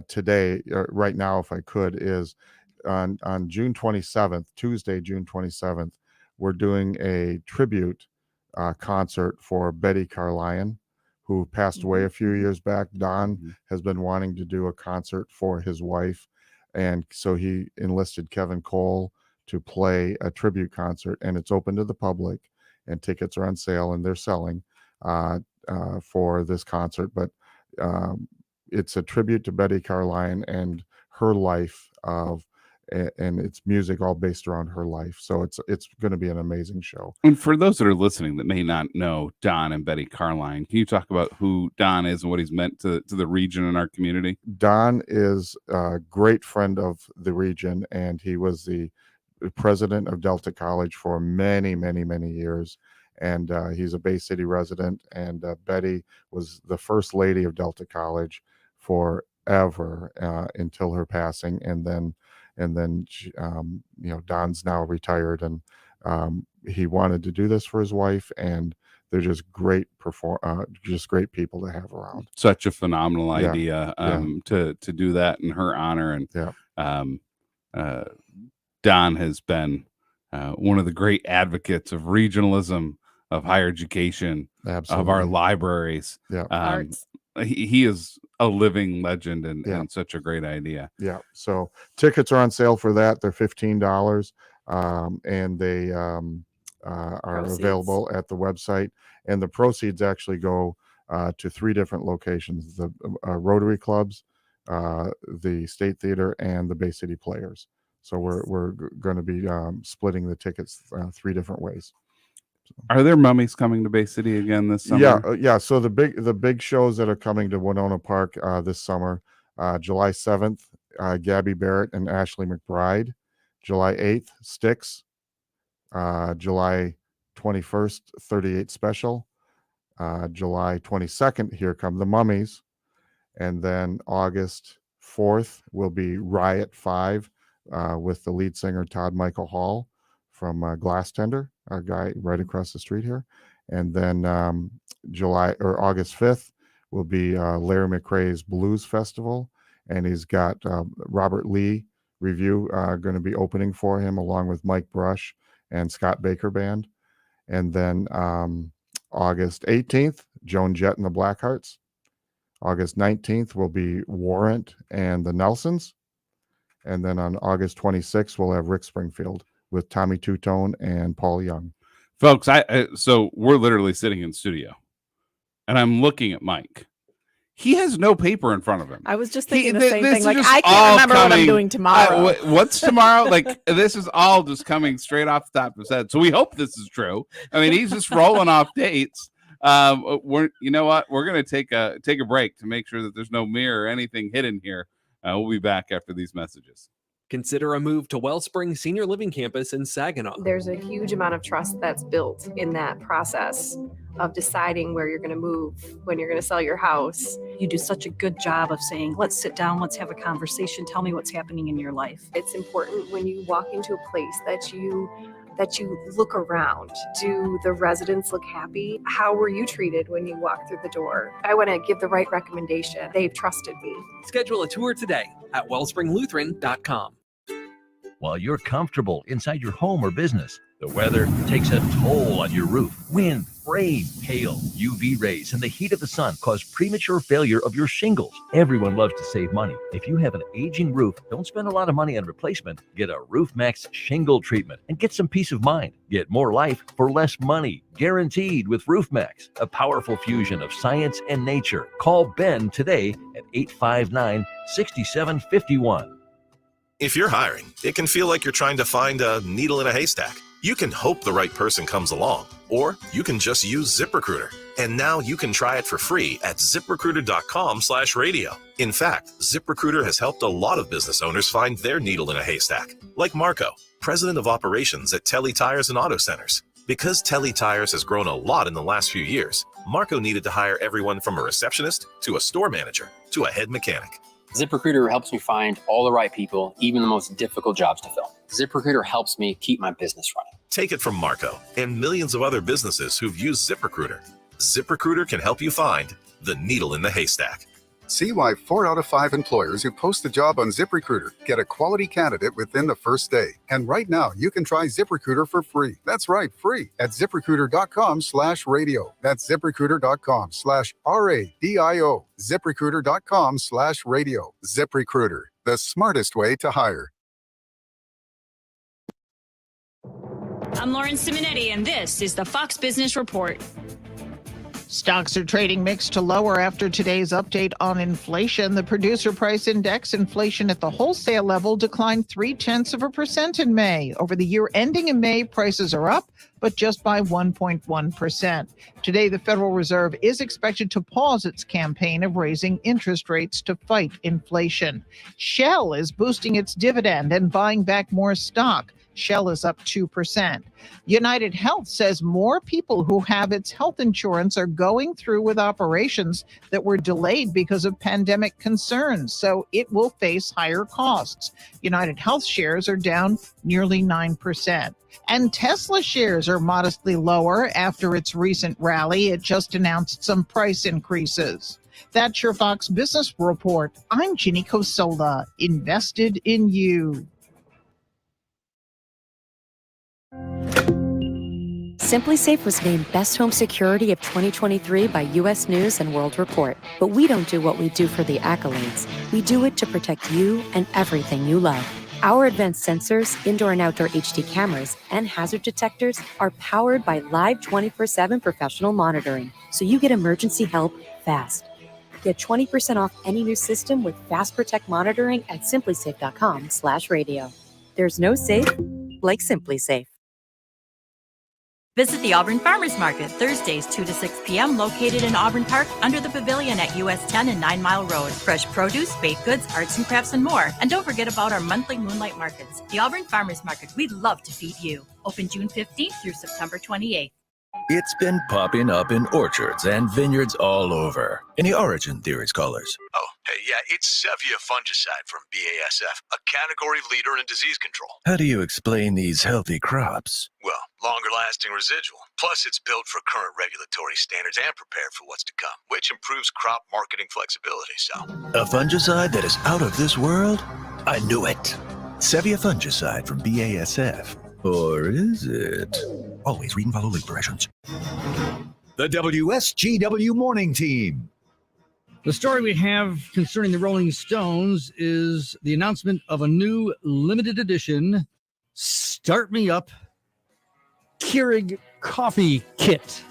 today, right now, if I could, is on June 27th, Tuesday, June 27th, we're doing a tribute concert for Betty Carlion, who passed away a few years back. Don has been wanting to do a concert for his wife, and so he enlisted Kevin Cole to play a tribute concert, and it's open to the public, and tickets are on sale, and they're selling for this concert. But it's a tribute to Betty Carlion and her life and it's music all based around her life. So it's going to be an amazing show. And for those that are listening that may not know Don and Betty Carlion, can you talk about who Don is and what he's meant to the region and our community? Don is a great friend of the region, and he was the president of Delta College for many, many, many years. And he's a Bay City resident. And Betty was the first lady of Delta College forever until her passing. And then she, Don's now retired, and he wanted to do this for his wife, and they're just just great people to have around. Such a phenomenal idea to do that in her honor. And Don has been one of the great advocates of regionalism, of higher education, of our libraries. Arts. He is a living legend and such a great idea. Yeah. So tickets are on sale for that. They're $15, and they are available at the website. And the proceeds actually go to 3 different locations: the Rotary Clubs, the State Theater, and the Bay City Players. So we're going to be splitting the tickets 3 different ways. Are there mummies coming to Bay City again this summer? Yeah. So the big shows that are coming to Winona Park this summer: July 7th, Gabby Barrett and Ashley McBride; July 8th, Styx; July 21st, 38 Special; July 22nd, Here Come the Mummies; and then August 4th will be Riot 5 with the lead singer Todd Michael Hall from Glass Tender, our guy right across the street here. And then August 5th will be Larry McRae's Blues Festival, and he's got Robert Lee Review going to be opening for him, along with Mike Brush and Scott Baker Band. And then August 18th, Joan Jett and the Blackhearts. August 19th will be Warrant and the Nelsons. And then on August 26th, we'll have Rick Springfield with Tommy Two-Tone and Paul Young. Folks, so we're literally sitting in studio, and I'm looking at Mike. He has no paper in front of him. I was just thinking the same thing. Like, just I can't remember what I'm coming- doing tomorrow. What's tomorrow? Like, this is all just coming straight off the top of his head. So we hope this is true. I mean, he's just rolling off dates. You know what? We're going to take a break to make sure that there's no mirror or anything hidden here. We'll be back after these messages. Consider a move to Wellspring Senior Living Campus in Saginaw. There's a huge amount of trust that's built in that process of deciding where you're going to move, when you're going to sell your house. You do such a good job of saying, let's sit down, let's have a conversation, tell me what's happening in your life. It's important when you walk into a place that you look around. Do the residents look happy? How were you treated when you walked through the door? I want to give the right recommendation. They've trusted me. Schedule a tour today at wellspringlutheran.com. While you're comfortable inside your home or business, The weather takes a toll on your roof. Wind, rain, hail, UV rays, and the heat of the sun cause premature failure of your shingles. Everyone loves to save money. If you have an aging roof, don't spend a lot of money on replacement. Get a Roof Max shingle treatment and get some peace of mind. Get more life for less money. Guaranteed with Roof Max, a powerful fusion of science and nature. Call Ben today at 859-6751. If you're hiring, it can feel like you're trying to find a needle in a haystack. You can hope the right person comes along, or you can just use ZipRecruiter. And now you can try it for free at ZipRecruiter.com/radio. In fact, ZipRecruiter has helped a lot of business owners find their needle in a haystack, like Marco, president of operations at Telly Tires and Auto Centers. Because Telly Tires has grown a lot in the last few years, Marco needed to hire everyone from a receptionist to a store manager to a head mechanic. ZipRecruiter helps me find all the right people, even the most difficult jobs to fill. ZipRecruiter helps me keep my business running. Take it from Marco and millions of other businesses who've used ZipRecruiter. ZipRecruiter can help you find the needle in the haystack. See why 4 out of 5 employers who post a job on ZipRecruiter get a quality candidate within the first day. And right now, you can try ZipRecruiter for free. That's right, free at ZipRecruiter.com/radio. That's ZipRecruiter.com/RADIO. ZipRecruiter.com/radio. ZipRecruiter, the smartest way to hire. I'm Lauren Simonetti, and this is the Fox Business Report. Stocks are trading mixed to lower after today's update on inflation. The producer price index inflation at the wholesale level declined 0.3% in May. Over the year ending in May, prices are up, but just by 1.1%. Today, the Federal Reserve is expected to pause its campaign of raising interest rates to fight inflation. Shell is boosting its dividend and buying back more stock. Shell is up 2%. United Health says more people who have its health insurance are going through with operations that were delayed because of pandemic concerns, so it will face higher costs. United Health shares are down nearly 9%. And Tesla shares are modestly lower after its recent rally. It just announced some price increases. That's your Fox Business Report. I'm Ginny Cosola, invested in you. Simply Safe was named Best Home Security of 2023 by U.S. News and World Report. But we don't do what we do for the accolades. We do it to protect you and everything you love. Our advanced sensors, indoor and outdoor HD cameras, and hazard detectors are powered by live 24/7 professional monitoring, so you get emergency help fast. Get 20% off any new system with Fast Protect monitoring at simplysafe.com/radio. There's no safe like Simply Safe. Visit the Auburn Farmers Market Thursdays 2 to 6 p.m. located in Auburn Park under the pavilion at US 10 and 9 Mile Road. Fresh produce, baked goods, arts and crafts, and more. And don't forget about our monthly moonlight markets. The Auburn Farmers Market, we'd love to feed you. Open June 15th through September 28th. It's been popping up in orchards and vineyards all over. Any origin theories, callers? Oh, hey, yeah, it's Sevia fungicide from BASF, a category leader in disease control. How do you explain these healthy crops? Well, longer-lasting residual. Plus, it's built for current regulatory standards and prepared for what's to come, which improves crop marketing flexibility, so... A fungicide that is out of this world? I knew it. Sevia fungicide from BASF. Or is it? Always read and follow label directions. The WSGW Morning Team. The story we have concerning the Rolling Stones is the announcement of a new limited edition Start Me Up Keurig coffee kit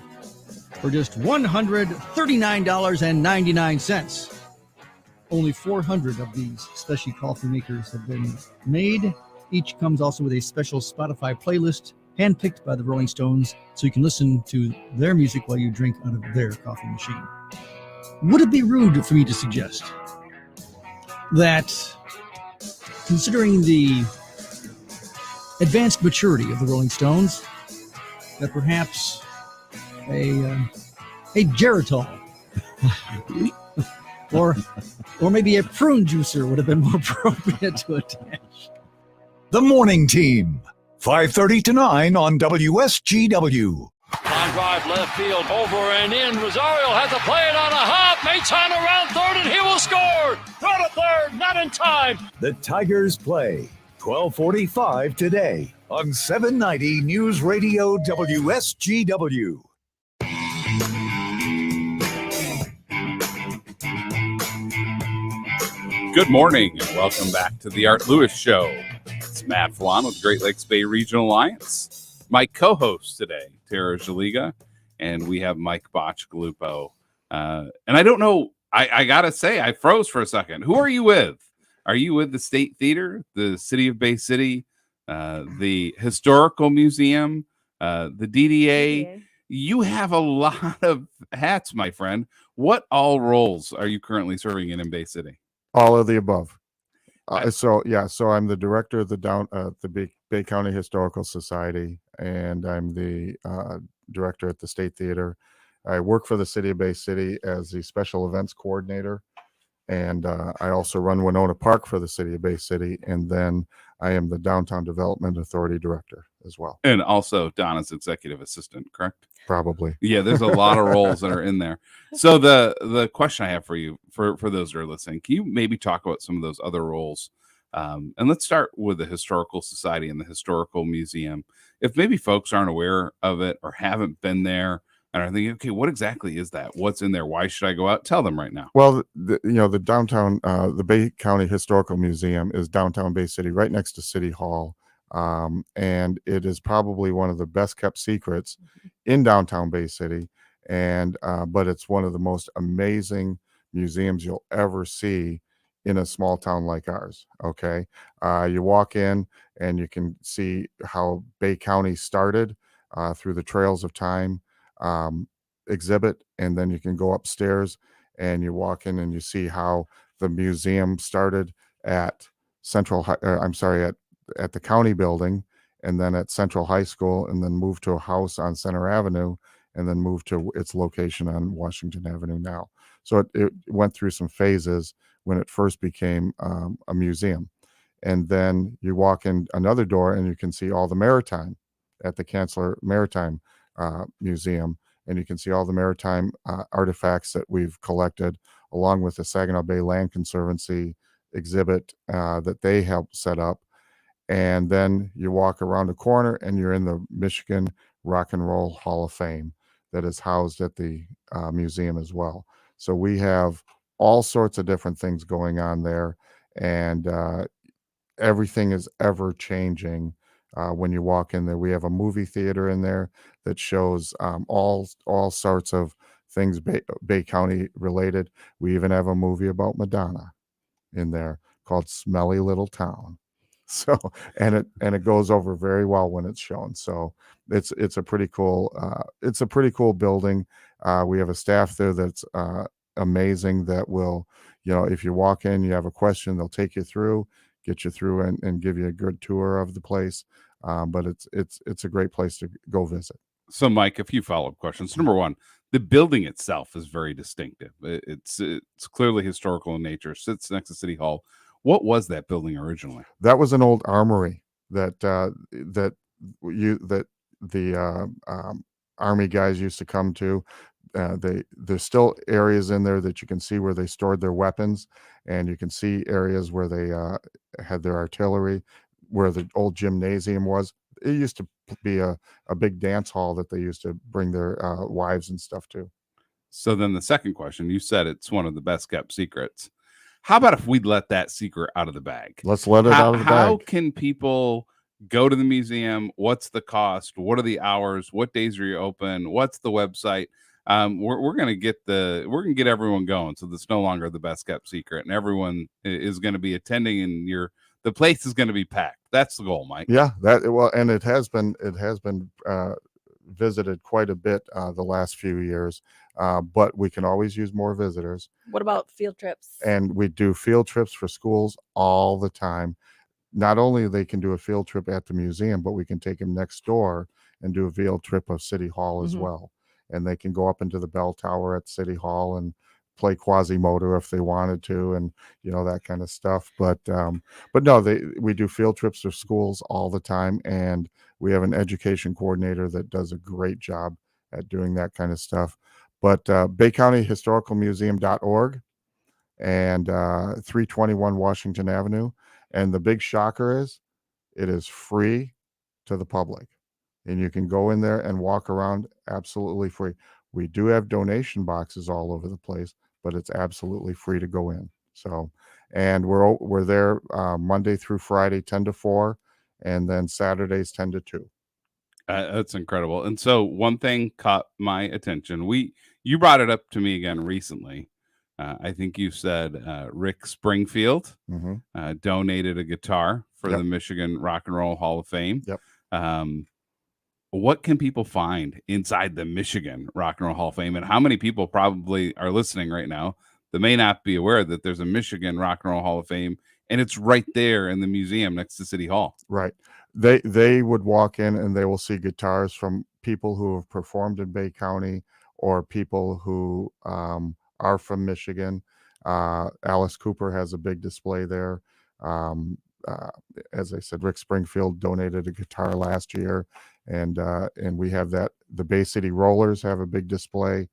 for just $139.99. Only 400 of these specialty coffee makers have been made. Each comes also with a special Spotify playlist handpicked by the Rolling Stones, so you can listen to their music while you drink out of their coffee machine. Would it be rude for me to suggest that, considering the advanced maturity of the Rolling Stones, that perhaps a Geritol or maybe a prune juicer would have been more appropriate to attach? The Morning Team, 5:30 to 9 on WSGW. Line drive left field, over and in. Rosario has to play it on a hop. Makes on around third, and he will score. Throw to third, not in time. The Tigers play 12:45 today on 790 News Radio WSGW. Good morning and welcome back to the Art Lewis Show. It's Matt Felan with Great Lakes Bay Regional Alliance. My co-host today, Tera, Szeliga, and we have Mike Bacigalupo. And I don't know, I gotta say, I froze for a second. Who are you with? Are you with the State Theater, the City of Bay City, the Historical Museum, the DDA? You have a lot of hats, my friend. What all roles are you currently serving in Bay City? All of the above. So I'm the director of the Bay County Historical Society, and I'm the director at the State Theater. I work for the City of Bay City as the special events coordinator, and I also run Winona Park for the City of Bay City, and then I am the Downtown Development Authority director as well. And also Donna's executive assistant, correct? Probably. Yeah, there's a lot of roles that are in there. So the question I have for you, for those who are listening, can you maybe talk about some of those other roles? And let's start with the Historical Society and the Historical Museum. If maybe folks aren't aware of it or haven't been there and are thinking, okay, what exactly is that? What's in there? Why should I go out? Tell them right now. Well, the downtown, the Bay County Historical Museum is downtown Bay City, right next to City Hall. And it is probably one of the best kept secrets in downtown Bay City. And but it's one of the most amazing museums you'll ever see in a small town like ours. Okay. You walk in and you can see how Bay County started through the Trails of Time exhibit, and then you can go upstairs and you walk in and you see how the museum started at at the county building, and then at Central High School, and then moved to a house on Center Avenue, and then moved to its location on Washington Avenue now. So it went through some phases when it first became a museum. And then you walk in another door and you can see all the maritime at the Chancellor Maritime Museum, and you can see all the maritime artifacts that we've collected, along with the Saginaw Bay Land Conservancy exhibit that they helped set up. And then you walk around a corner and you're in the Michigan Rock and Roll Hall of Fame that is housed at the museum as well. So we have all sorts of different things going on there, and everything is ever changing. When you walk in there, we have a movie theater in there that shows all sorts of things Bay County related. We even have a movie about Madonna in there called Smelly Little Town. So and it goes over very well when it's shown. So it's a pretty cool building. We have a staff there that's amazing, that will, if you walk in, you have a question, they'll take you through, get you through, and give you a good tour of the place. But it's a great place to go visit. So, Mike, a few follow-up questions. Number one, the building itself is very distinctive. It's clearly historical in nature. Sits next to City Hall. What was that building originally? That was an old armory that the Army guys used to come to. There's still areas in there that you can see where they stored their weapons, and you can see areas where they had their artillery, where the old gymnasium was. It used to be a big dance hall that they used to bring their wives and stuff to. So then the second question, you said it's one of the best kept secrets. How about if we let that secret out of the bag? Let's let it out of the bag. How can people go to the museum? What's the cost? What are the hours? What days are you open? What's the website? We're gonna get everyone going, so that's no longer the best kept secret, and everyone is going to be attending, and the place is going to be packed. That's the goal, Mike. Yeah, and it has been visited quite a bit the last few years, but we can always use more visitors. What about field trips? And we do field trips for schools all the time. Not only they can do a field trip at the museum, but we can take them next door and do a field trip of City Hall as well. And they can go up into the bell tower at City Hall and play Quasimodo if they wanted to, and that kind of stuff. But no, we do field trips for schools all the time, and we have an education coordinator that does a great job at doing that kind of stuff. But Bay County Historical Museum.org and 321 Washington Avenue. And the big shocker is it is free to the public, and you can go in there and walk around absolutely free. We do have donation boxes all over the place, but it's absolutely free to go in. So, and we're there Monday through Friday, 10 to 4, and then Saturdays, 10 to 2. That's incredible. And so one thing caught my attention. You brought it up to me again recently. I think you said Rick Springfield donated a guitar for the Michigan Rock and Roll Hall of Fame. Yep. What can people find inside the Michigan Rock and Roll Hall of Fame? And how many people probably are listening right now that may not be aware that there's a Michigan Rock and Roll Hall of Fame, and it's right there in the museum next to City Hall? Right. They would walk in and they will see guitars from people who have performed in Bay County or people who are from Michigan. Alice Cooper has a big display there. As I said, Rick Springfield donated a guitar last year, and we have that. The Bay City Rollers have a big display.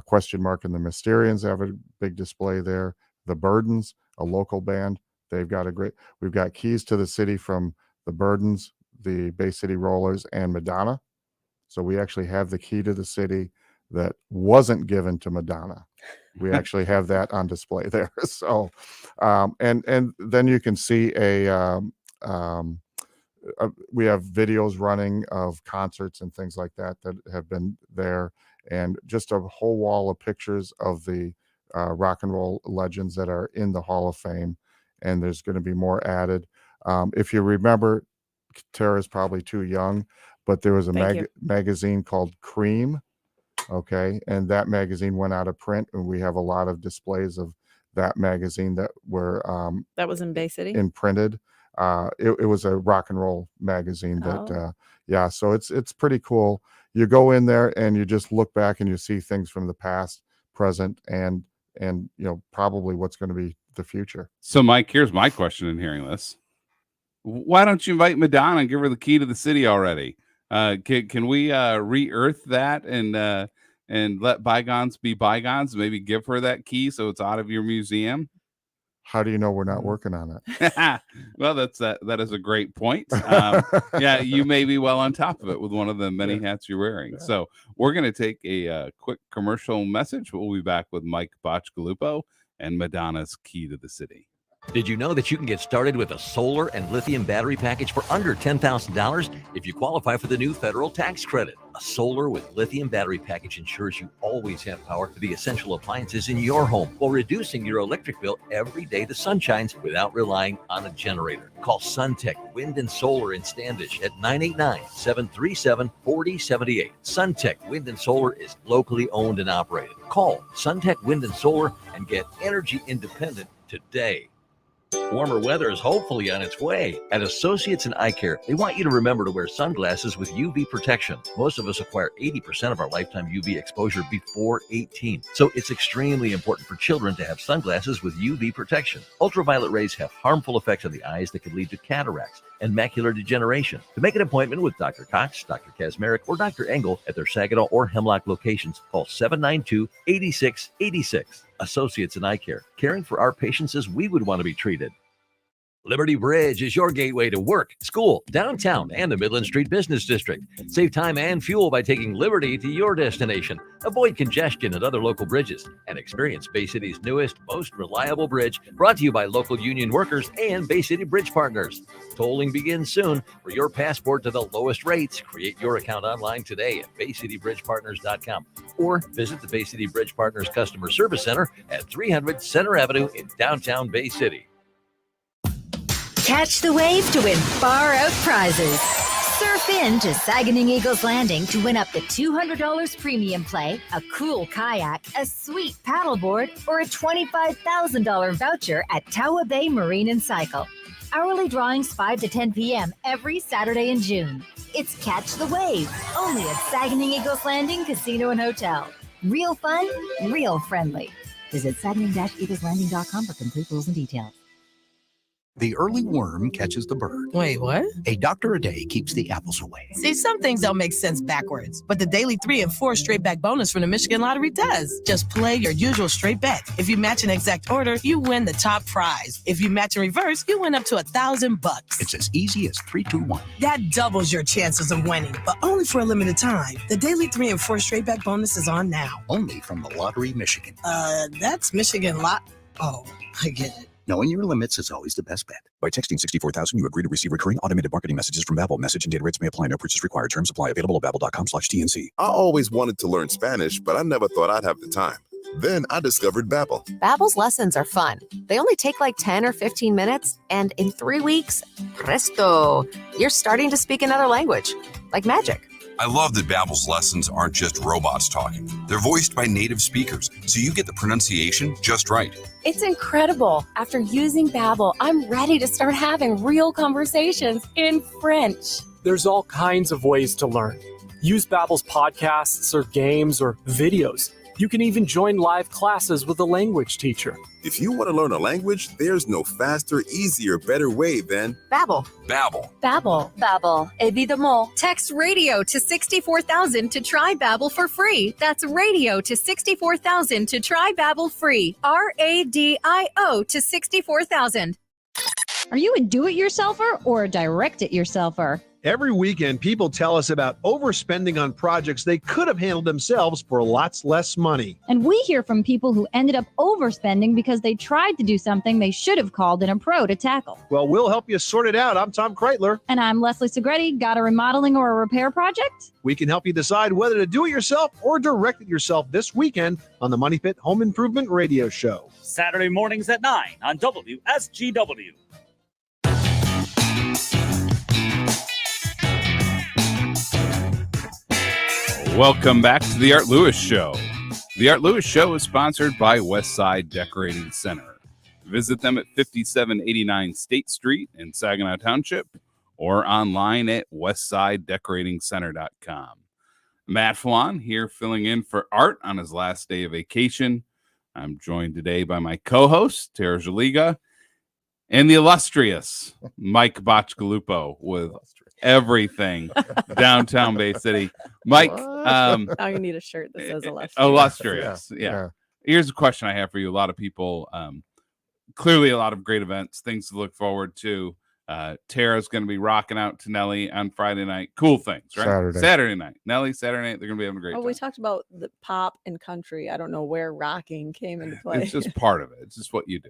Question Mark and the Mysterians have a big display there. The Burdens, a local band, they've got we've got Keys to the City from the Burdens, the Bay City Rollers, and Madonna. So we actually have the key to the city that wasn't given to Madonna. We actually have that on display there. So, and then you can see we have videos running of concerts and things like that have been there, and just a whole wall of pictures of the rock and roll legends that are in the Hall of Fame. And there's going to be more added. If you remember, Tara's probably too young, but there was a magazine called Cream. Okay. And that magazine went out of print, and we have a lot of displays of that magazine that were that was in Bay City imprinted. It was a rock and roll magazine that so it's pretty cool. You go in there and you just look back and you see things from the past, present, and probably what's going to be the future. So Mike, here's my question in hearing this. Why don't you invite Madonna and give her the key to the city already? Can we re-earth that and let bygones be bygones? Maybe give her that key so it's out of your museum. How do you know we're not working on it? Well, that is a great point. Yeah, you may be well on top of it with one of the many hats you're wearing. So we're going to take a quick commercial message. We'll be back with Mike Bacigalupo and Madonna's Key to the City. Did you know that you can get started with a solar and lithium battery package for under $10,000 if you qualify for the new federal tax credit? A solar with lithium battery package ensures you always have power for the essential appliances in your home while reducing your electric bill every day the sun shines without relying on a generator. Call SunTech Wind and Solar in Standish at 989-737-4078. SunTech Wind and Solar is locally owned and operated. Call SunTech Wind and Solar and get energy independent today. Warmer weather is hopefully on its way. At Associates in Eye Care, they want you to remember to wear sunglasses with UV protection. Most of us acquire 80% of our lifetime UV exposure before 18. So it's extremely important for children to have sunglasses with UV protection. Ultraviolet rays have harmful effects on the eyes that can lead to cataracts and macular degeneration. To make an appointment with Dr. Cox, Dr. Kazmarek, or Dr. Engel at their Saginaw or Hemlock locations, call 792-8686. Associates in Eye Care, caring for our patients as we would want to be treated. Liberty Bridge is your gateway to work, school, downtown, and the Midland Street Business District. Save time and fuel by taking Liberty to your destination. Avoid congestion at other local bridges and experience Bay City's newest, most reliable bridge, brought to you by local union workers and Bay City Bridge Partners. Tolling begins soon. For your passport to the lowest rates, create your account online today at BayCityBridgePartners.com or visit the Bay City Bridge Partners Customer Service Center at 300 Center Avenue in downtown Bay City. Catch the wave to win far-out prizes. Surf in to Saguenay Eagles Landing to win up to $200 premium play, a cool kayak, a sweet paddleboard, or a $25,000 voucher at Tawa Bay Marine and Cycle. Hourly drawings 5 to 10 p.m. every Saturday in June. It's Catch the Wave, only at Saguenay Eagles Landing Casino and Hotel. Real fun, real friendly. Visit Saguenay-EaglesLanding.com for complete rules and details. The early worm catches the bird. Wait, what? A doctor a day keeps the apples away. See, some things don't make sense backwards, but the daily 3 and 4 straight back bonus from the Michigan Lottery does. Just play your usual straight bet. If you match an exact order, you win the top prize. If you match in reverse, you win up to $1,000. It's as easy as 3, 2, 1. That doubles your chances of winning, but only for a limited time. The daily 3 and 4 straight back bonus is on now. Only from the Lottery Michigan. That's Michigan Oh, I get it. Knowing your limits is always the best bet. By texting 64,000, you agree to receive recurring automated marketing messages from Babbel. Message and data rates may apply. No purchase required. Terms apply. Available at babbel.com/TNC. I always wanted to learn Spanish, but I never thought I'd have the time. Then I discovered Babbel. Babbel's lessons are fun. They only take like 10 or 15 minutes, and in 3 weeks, presto, you're starting to speak another language, like magic. I love that Babbel's lessons aren't just robots talking. They're voiced by native speakers, so you get the pronunciation just right. It's incredible. After using Babbel, I'm ready to start having real conversations in French. There's all kinds of ways to learn. Use Babbel's podcasts or games or videos. You can even join live classes with a language teacher. If you want to learn a language, there's no faster, easier, better way than Babbel. Babbel. Babbel. Babbel. Évidemment. Text radio to 64,000 to try Babbel for free. That's radio to 64,000 to try Babbel free. RADIO to 64,000. Are you a do-it-yourselfer or a direct-it-yourselfer? Every weekend, people tell us about overspending on projects they could have handled themselves for lots less money. And we hear from people who ended up overspending because they tried to do something they should have called in a pro to tackle. Well, we'll help you sort it out. I'm Tom Kreitler. And I'm Leslie Segretti. Got a remodeling or a repair project? We can help you decide whether to do it yourself or direct it yourself this weekend on the Money Pit Home Improvement Radio Show. Saturday mornings at 9 on WSGW. Welcome back to the Art Lewis Show. The Art Lewis Show is sponsored by Westside Decorating Center. Visit them at 5789 State Street in Saginaw Township or online at westsidedecoratingcenter.com. Matt Felan here filling in for Art on his last day of vacation. I'm joined today by my co-host, Tera Szeliga, and the illustrious Mike Bacigalupo with everything downtown Bay City. Mike, now you need a shirt that says illustrious. Illustrious, yeah. Here's a question I have for you. A lot of people, clearly a lot of great events, things to look forward to. Tara's going to be rocking out to Nelly on Friday night. Cool things, right? Saturday night. Nelly, Saturday night, they're going to be having a great time. We talked about the pop and country. I don't know where rocking came into play. It's just part of it. It's just what you do.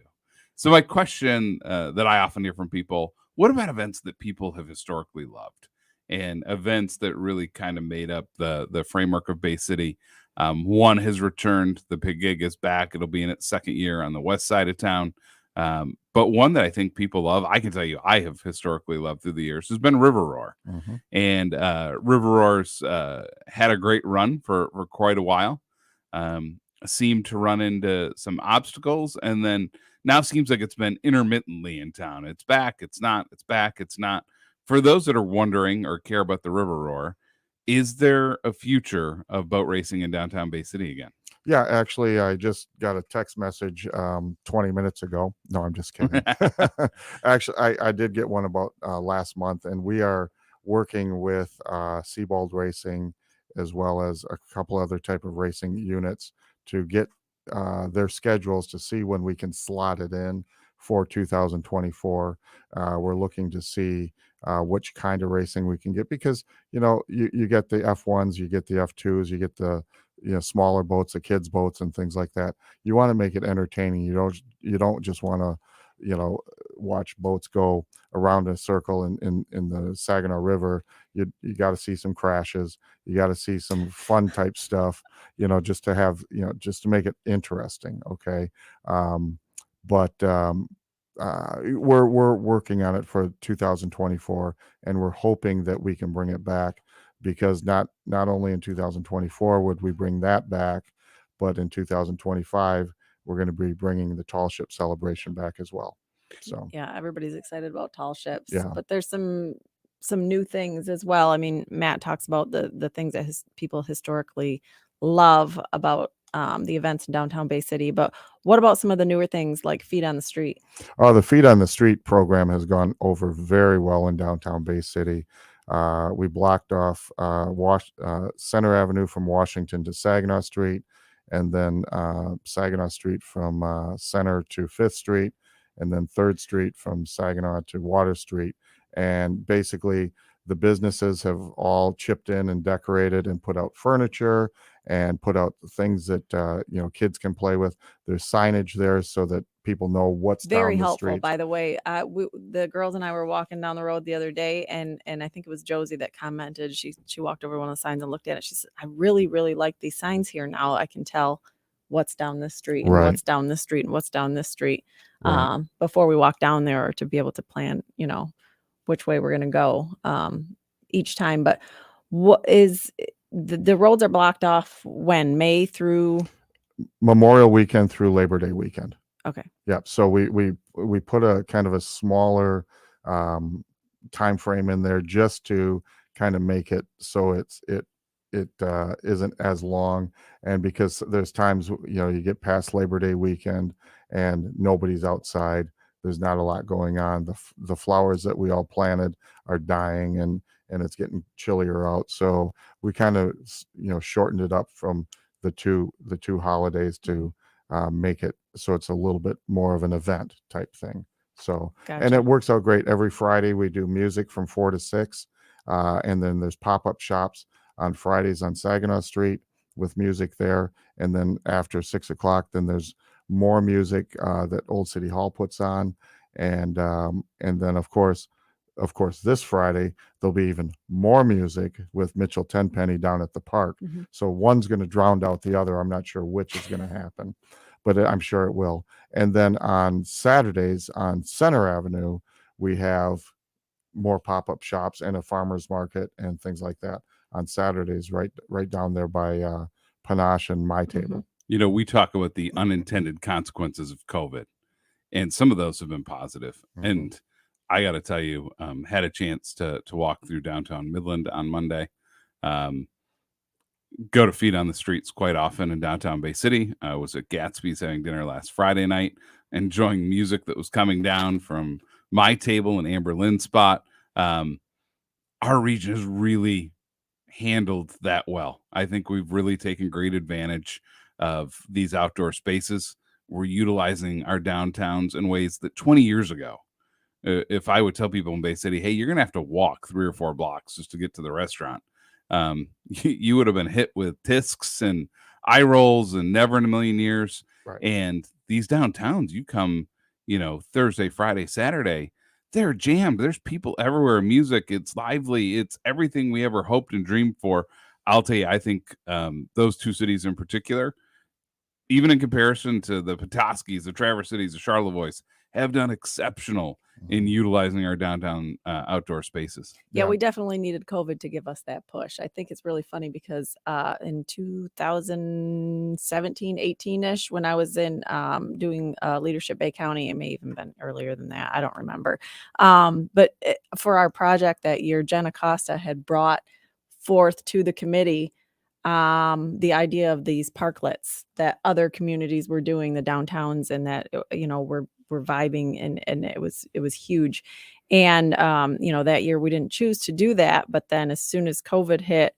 So my question that I often hear from people, what about events that people have historically loved and events that really kind of made up the framework of Bay City? One has returned. The Pig Gig is back. It'll be in its second year on the west side of town. But one that I think people love, I can tell you I have historically loved through the years, has been River Roar. Mm-hmm. And River Roar's had a great run for quite a while. Seemed to run into some obstacles and then now seems like it's been intermittently in town. It's back, it's not, it's back, it's not. For those that are wondering or care about the River Roar, is there a future of boat racing in downtown Bay City again? Yeah, actually, I just got a text message 20 minutes ago. No, I'm just kidding. Actually, I did get one about last month, and we are working with Sebald Racing as well as a couple other type of racing units to get their schedules to see when we can slot it in for 2024. We're looking to see which kind of racing we can get because, you get the F1s, you get the F2s, you get the smaller boats, the kids boats and things like that. You want to make it entertaining. You don't just want to, watch boats go around in a circle in the Saginaw River. You got to see some crashes. You got to see some fun type stuff, just to have, just to make it interesting. Okay. But we're working on it for 2024 and we're hoping that we can bring it back because not only in 2024 would we bring that back, but in 2025, we're going to be bringing the tall ship celebration back as well. So yeah, everybody's excited about tall ships, yeah. But there's some new things as well. I mean, Matt talks about the things that people historically love about the events in downtown Bay City. But what about some of the newer things like Feet on the Street? Oh, the Feet on the Street program has gone over very well in downtown Bay City. We blocked off Center Avenue from Washington to Saginaw Street, and then Saginaw Street from Center to 5th Street, and then 3rd Street from Saginaw to Water Street. And basically, the businesses have all chipped in and decorated and put out furniture and put out things that kids can play with. There's signage there so that people know what's Very down the helpful, street. by the way. The girls and I were walking down the road the other day, and I think it was Josie that commented. She walked over one of the signs and looked at it. She said, "I really, really like these signs here. Now I can tell what's down this street and Right. what's down this street and what's down this street Right. before we walk down there, or to be able to plan, which way we're going to go each time." But what is the roads are blocked off when? May through Memorial Weekend through Labor Day weekend. Okay. Yep. So we put a kind of a smaller time frame in there just to kind of make it so it isn't as long. And because there's times you get past Labor Day weekend and nobody's outside, there's not a lot going on. The flowers that we all planted are dying, and it's getting chillier out. So we kind of shortened it up from the two holidays to make it so it's a little bit more of an event type thing. So and Gotcha. it works out great. Every Friday we do music from 4 to 6, and then there's pop-up shops on Fridays on Saginaw Street with music there, and then after 6 o'clock, then there's more music that Old City Hall puts on, and then of course this Friday there'll be even more music with Mitchell Tenpenny down at the park. Mhm. So one's going to drown out the other. I'm not sure which is going to happen, but I'm sure it will. And then on Saturdays on Center Avenue, we have more pop-up shops and a farmer's market and things like that on Saturdays, right down there by Panache and My Table. We talk about the unintended consequences of COVID, and some of those have been positive. Mhm. And I got to tell you, had a chance to walk through downtown Midland on Monday. Go to Feet on the Streets quite often in downtown Bay City. I was at Gatsby's having dinner last Friday night, enjoying music that was coming down from My Table and Amber Lynn's spot. Our region has really handled that well. I think we've really taken great advantage of these outdoor spaces. We're utilizing our downtowns in ways that 20 years ago, if I would tell people in Bay City, hey, you're going to have to walk 3 or 4 blocks just to get to the restaurant, you would have been hit with tisks and eye rolls and never in a million years. Right. And these downtowns, you come, Thursday, Friday, Saturday, they're jammed. There's people everywhere. Music, it's lively. It's everything we ever hoped and dreamed for. I'll tell you, I think those two cities in particular, even in comparison to the Petoskey's, the Traverse Cities, the Charlevoix, have done exceptional in utilizing our downtown outdoor spaces. Yeah, we definitely needed COVID to give us that push. I think it's really funny because in 2017, 18-ish, when I was in doing Leadership Bay County, it may even been earlier than that, I don't remember. But for our project that year, Jen Acosta had brought forth to the committee the idea of these parklets that other communities were doing, the downtowns, and that were vibing, and it was huge. And that year we didn't choose to do that, but then as soon as COVID hit,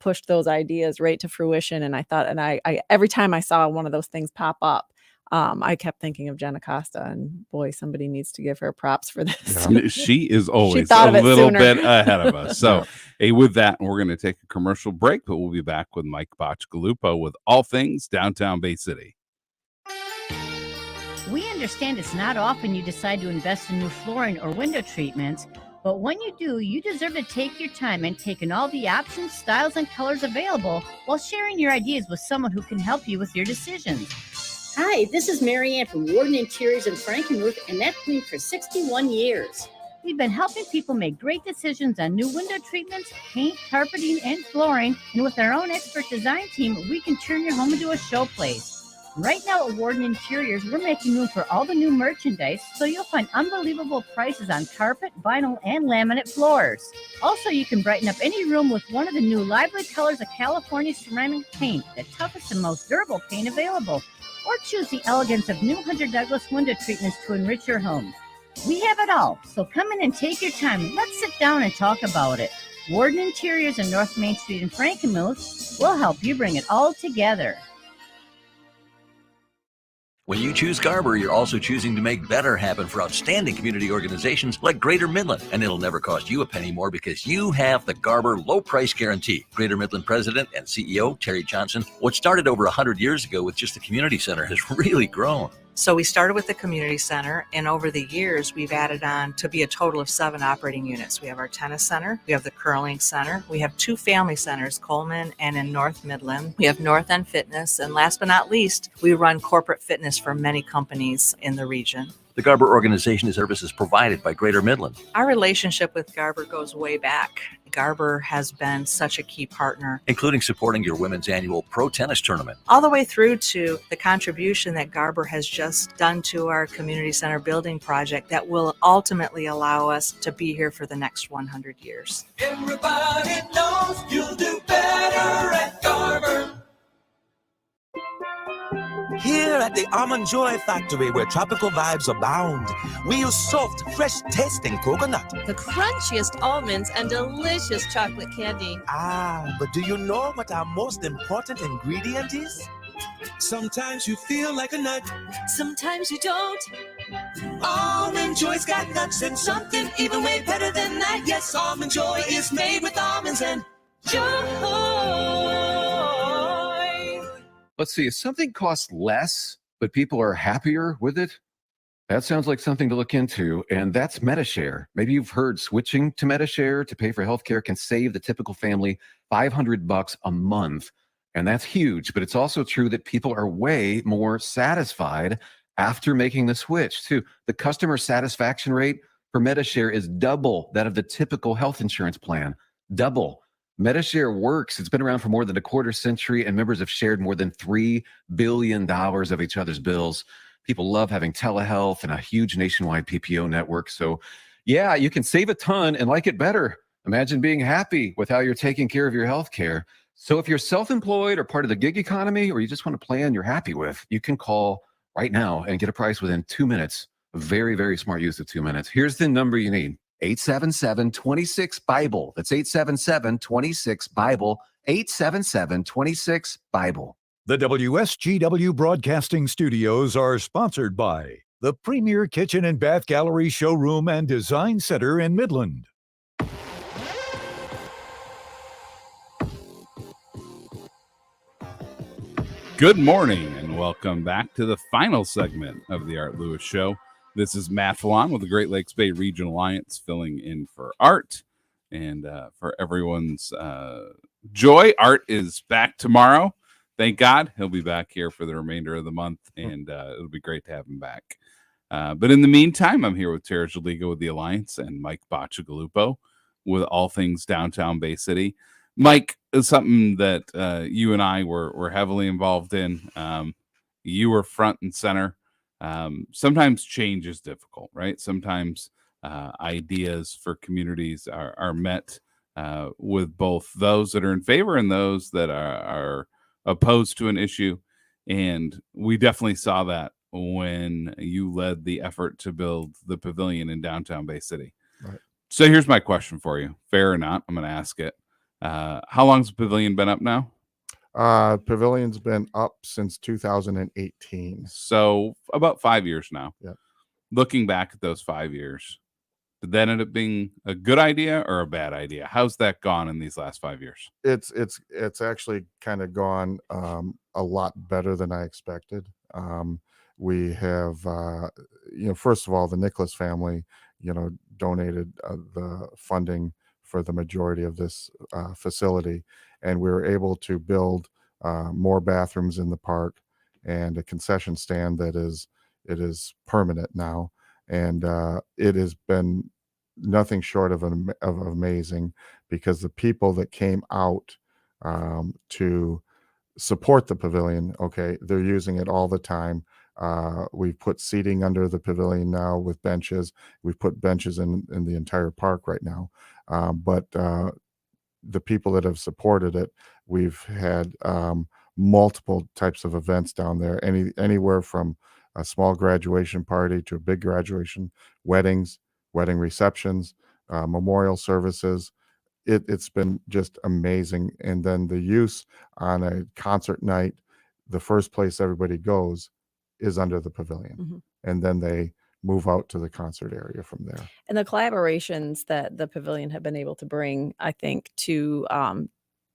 pushed those ideas right to fruition. And I thought, and I every time I saw one of those things pop up, I kept thinking of Jen Acosta, and boy, somebody needs to give her props for this. Yeah. She is always thought a of it little sooner. bit ahead of us. So, hey, with that, we're going to take a commercial break, but we'll be back with Mike Bacigalupo with all things downtown Bay City. We understand it's not often you decide to invest in new flooring or window treatments, but when you do, you deserve to take your time and take in all the options, styles, and colors available while sharing your ideas with someone who can help you with your decisions. Hi, this is Mary Ann from Warden Interiors in Frankenmuth, and that's been for 61 years. We've been helping people make great decisions on new window treatments, paint, carpeting, and flooring, and with our own expert design team, we can turn your home into a showplace. Right now at Warden Interiors, we're making room for all the new merchandise, so you'll find unbelievable prices on carpet, vinyl, and laminate floors. Also, you can brighten up any room with one of the new lively colors of California ceramic paint, the toughest and most durable paint available. Or choose the elegance of new Hunter Douglas window treatments to enrich your home. We have it all, so come in and take your time. Let's sit down and talk about it. Warden Interiors on North Main Street in Frankenmuth will help you bring it all together. When you choose Garber, you're also choosing to make better happen for outstanding community organizations like Greater Midland. And it'll never cost you a penny more because you have the Garber low price guarantee. Greater Midland President and CEO Terry Johnson, what started over 100 years ago with just the community center has really grown. So we started with the community center, and over the years, we've added on to be a total of 7 operating units. We have our tennis center, we have the curling center, we have 2 family centers, Coleman and in North Midland. We have North End Fitness, and last but not least, we run corporate fitness for many companies in the region. The Garber organization services provided by Greater Midland. Our relationship with Garber goes way back. Garber has been such a key partner, including supporting your women's annual pro tennis tournament, all the way through to the contribution that Garber has just done to our community center building project that will ultimately allow us to be here for the next 100 years. Everybody knows you'll do better at Garber. Here at the Almond Joy Factory, where tropical vibes abound, we use soft, fresh-tasting coconut. The crunchiest almonds and delicious chocolate candy. But do you know what our most important ingredient is? Sometimes you feel like a nut. Sometimes you don't. Almond Joy's got nuts and something even way better than that. Yes, Almond Joy is made with almonds and joy. Let's see, if something costs less, but people are happier with it, that sounds like something to look into, and that's MediShare. Maybe you've heard switching to MediShare to pay for healthcare can save the typical family $500 a month, and that's huge, but it's also true that people are way more satisfied after making the switch, too. The customer satisfaction rate for MediShare is double that of the typical health insurance plan, double. MediShare works. It's been around for more than a quarter century, and members have shared more than $3 billion of each other's bills. People love having telehealth and a huge nationwide PPO network. So, yeah, you can save a ton and like it better. Imagine being happy with how you're taking care of your health care. So if you're self-employed or part of the gig economy, or you just want a plan you're happy with, you can call right now and get a price within 2 minutes. A very, very smart use of 2 minutes. Here's the number you need. 877-26-BIBLE. That's 877-26-BIBLE. 877-26-BIBLE. The WSGW Broadcasting Studios are sponsored by the Premier Kitchen and Bath Gallery Showroom and Design Center in Midland. Good morning and welcome back to the final segment of the Art Lewis Show. This is Matt Felan with the Great Lakes Bay Regional Alliance, filling in for Art. And for everyone's joy, Art is back tomorrow. Thank God he'll be back here for the remainder of the month, and it'll be great to have him back. But in the meantime, I'm here with Tera Szeliga with the Alliance and Mike Bacigalupo with all things downtown Bay City. Mike, is something that you and I were heavily involved in. You were front and center. Sometimes change is difficult, right? Sometimes ideas for communities are met with both those that are in favor and those that are opposed to an issue. And we definitely saw that when you led the effort to build the pavilion in downtown Bay City. Right. So here's my question for you. Fair or not, I'm going to ask it. How long's the pavilion been up now? Pavilion's been up since 2018. So about 5 years now. Yeah. Looking back at those 5 years, did that end up being a good idea or a bad idea? How's that gone in these last 5 years? It's actually kind of gone a lot better than I expected. We have, first of all, the Nicholas family, donated the funding for the majority of this facility, and we were able to build more bathrooms in the park and a concession stand that is permanent now, and it has been nothing short of amazing, because the people that came out to support the pavilion. Okay, they're using it all the time. We've put seating under the pavilion now with benches. We've put benches in the entire park right now. But the people that have supported it, we've had multiple types of events down there. Anywhere from a small graduation party to a big graduation, weddings, wedding receptions, memorial services. It's been just amazing. And then the use on a concert night, the first place everybody goes is under the pavilion. Mhm. And then they move out to the concert area from there. And the collaborations that the pavilion have been able to bring, I think, to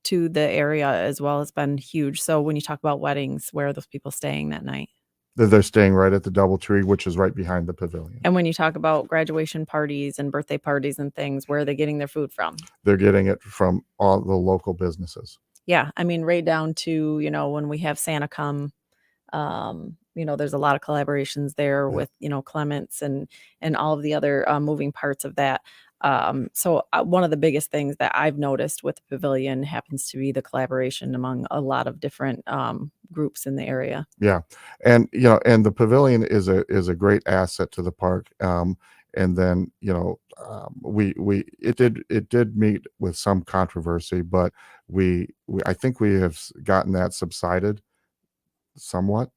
the area as well has been huge. So when you talk about weddings, where are those people staying that night? They're staying right at the DoubleTree, which is right behind the pavilion. And when you talk about graduation parties and birthday parties and things, where are they getting their food from? They're getting it from all the local businesses. Yeah, I mean, right down to, when we have Santa come, there's a lot of collaborations there with, Clements and all of the other moving parts of that. So one of the biggest things that I've noticed with the pavilion happens to be the collaboration among a lot of different groups in the area. Yeah, and and the pavilion is a great asset to the park. And then it did meet with some controversy, but I think we have gotten that subsided somewhat.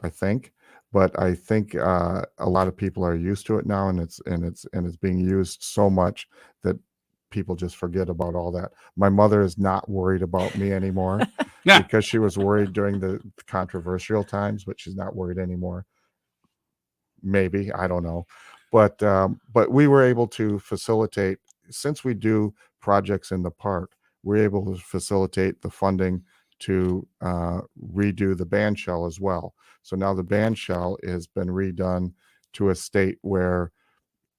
I think, but I think a lot of people are used to it now, and it's being used so much that people just forget about all that. My mother is not worried about me anymore because she was worried during the controversial times, but she's not worried anymore. Maybe, I don't know, but we were able to facilitate, since we do projects in the park, we're able to facilitate the funding to redo the band shell as well. So now the band shell has been redone to a state where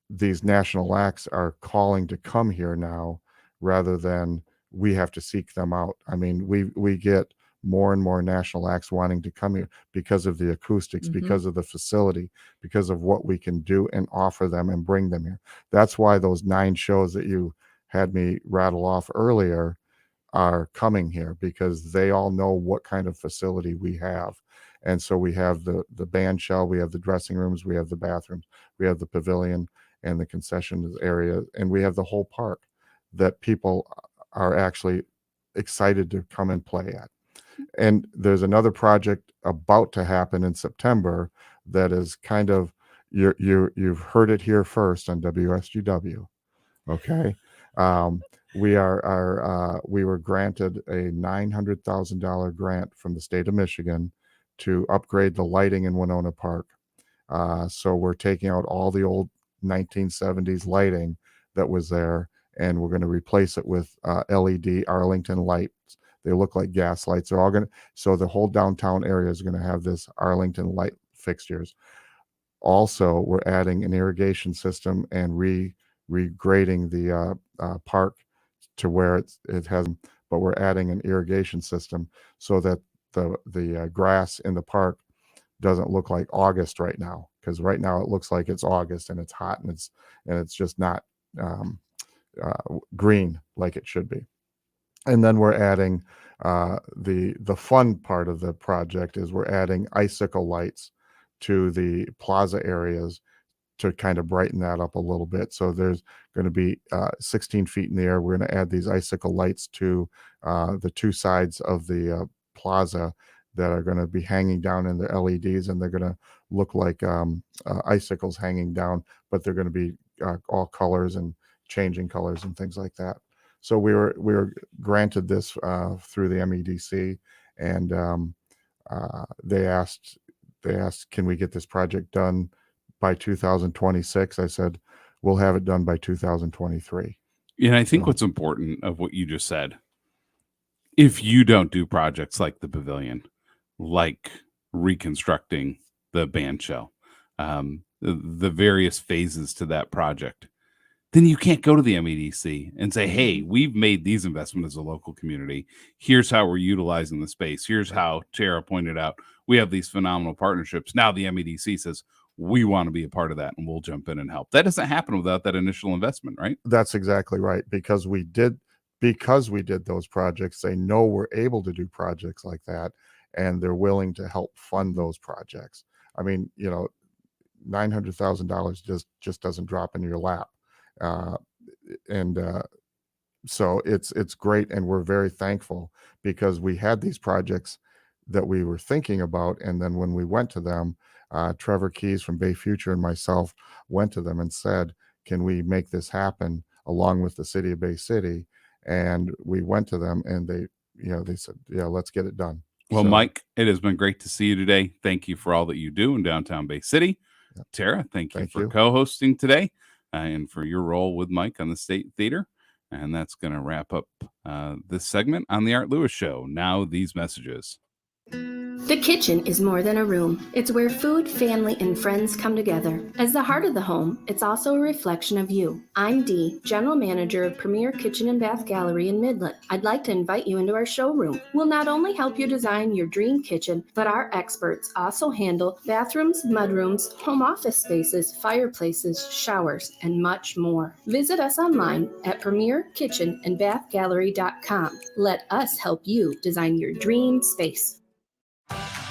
these national acts are calling to come here now, rather than we have to seek them out. I mean, we get more and more national acts wanting to come here because of the acoustics, because of the facility, because of what we can do and offer them and bring them here. That's why those 9 shows that you had me rattle off earlier are coming here, because they all know what kind of facility we have. And so we have the band shell, we have the dressing rooms, we have the bathrooms, we have the pavilion and the concession area, and we have the whole park that people are actually excited to come and play at. And there's another project about to happen in September that is kind of, you've heard it here first on WSGW. Okay. We were granted a $900,000 grant from the state of Michigan to upgrade the lighting in Winona Park. So we're taking out all the old 1970s lighting that was there, and we're going to replace it with LED Arlington lights. They look like gas lights. They're all going to, so the whole downtown area is going to have this Arlington light fixtures. Also, we're adding an irrigation system and regrading the park to where it has, but we're adding an irrigation system so that the grass in the park doesn't look like August right now, because right now it looks like it's August and it's hot and it's just not green like it should be. And then we're adding the fun part of the project is we're adding icicle lights to the plaza areas to kind of brighten that up a little bit. So there's going to be 16 feet in the air. We're going to add these icicle lights to the 2 sides of the plaza that are going to be hanging down in the LEDs, and they're going to look like icicles hanging down, but they're going to be all colors and changing colors and things like that. So we were granted this through the MEDC, and they asked, can we get this project done by 2026? I said, we'll have it done by 2023. And I think what's important of what you just said, if you don't do projects like the pavilion, like reconstructing the band shell, the various phases to that project, then you can't go to the MEDC and say, hey, we've made these investments as a local community. Here's how we're utilizing the space. Here's how Tera pointed out, we have these phenomenal partnerships. Now the MEDC says, we want to be a part of that and we'll jump in and help. That doesn't happen without that initial investment, right? That's exactly right, because we did because we did those projects, they know we're able to do projects like that, and they're willing to help fund those projects. I mean, $900,000 just doesn't drop in your lap. So it's great, and we're very thankful because we had these projects that we were thinking about, and then when we went to them, Trevor Keys from Bay Future and myself went to them and said, can we make this happen along with the city of Bay City? And we went to them, and they said, yeah, let's get it done. Well, Mike, it has been great to see you today. Thank you for all that you do in downtown Bay City. Tara, thank you for co-hosting today and for your role with Mike on the State Theater. And that's going to wrap up this segment on the Art Lewis Show. Now, these messages. The kitchen is more than a room. It's where food, family, and friends come together. As the heart of the home, it's also a reflection of you. I'm Dee, General Manager of Premier Kitchen and Bath Gallery in Midland. I'd like to invite you into our showroom. We'll not only help you design your dream kitchen, but our experts also handle bathrooms, mudrooms, home office spaces, fireplaces, showers, and much more. Visit us online at premierkitchenandbathgallery.com. Let us help you design your dream space.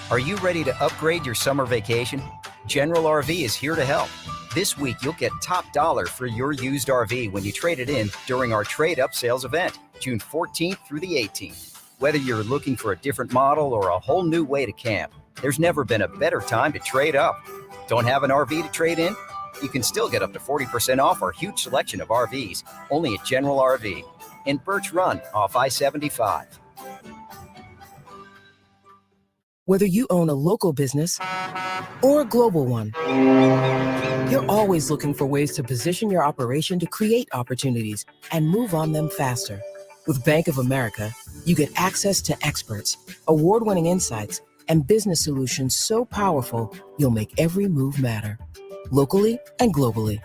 Are you ready to upgrade your summer vacation? General RV is here to help. This week, you'll get top dollar for your used RV when you trade it in during our Trade Up Sales event, June 14th through the 18th. Whether you're looking for a different model or a whole new way to camp, there's never been a better time to trade up. Don't have an RV to trade in? You can still get up to 40% off our huge selection of RVs, only at General RV in Birch Run off I-75. Whether you own a local business or a global one, you're always looking for ways to position your operation to create opportunities and move on them faster. With Bank of America, you get access to experts, award-winning insights, and business solutions so powerful, you'll make every move matter, locally and globally.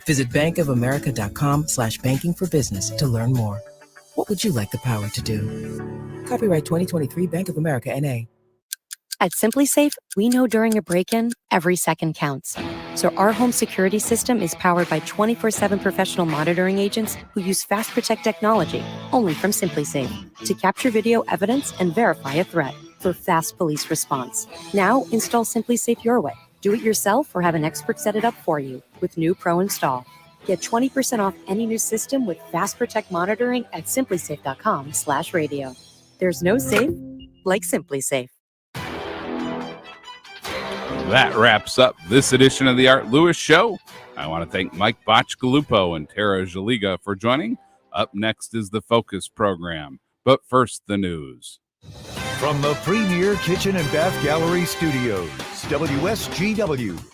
Visit bankofamerica.com/banking for business to learn more. What would you like the power to do? Copyright 2023 Bank of America, N.A. At SimpliSafe, we know during a break-in, every second counts. So our home security system is powered by 24/7 professional monitoring agents who use Fast Protect technology, only from SimpliSafe, to capture video evidence and verify a threat for fast police response. Now, install SimpliSafe your way. Do it yourself or have an expert set it up for you with new Pro Install. Get 20% off any new system with Fast Protect monitoring at simplisafe.com/radio. There's no safe like SimpliSafe. That wraps up this edition of the Art Lewis Show. I want to thank Mike Bacigalupo and Tera Szeliga for joining. Up next is the Focus program. But first, the news. From the Premier Kitchen and Bath Gallery Studios, WSGW,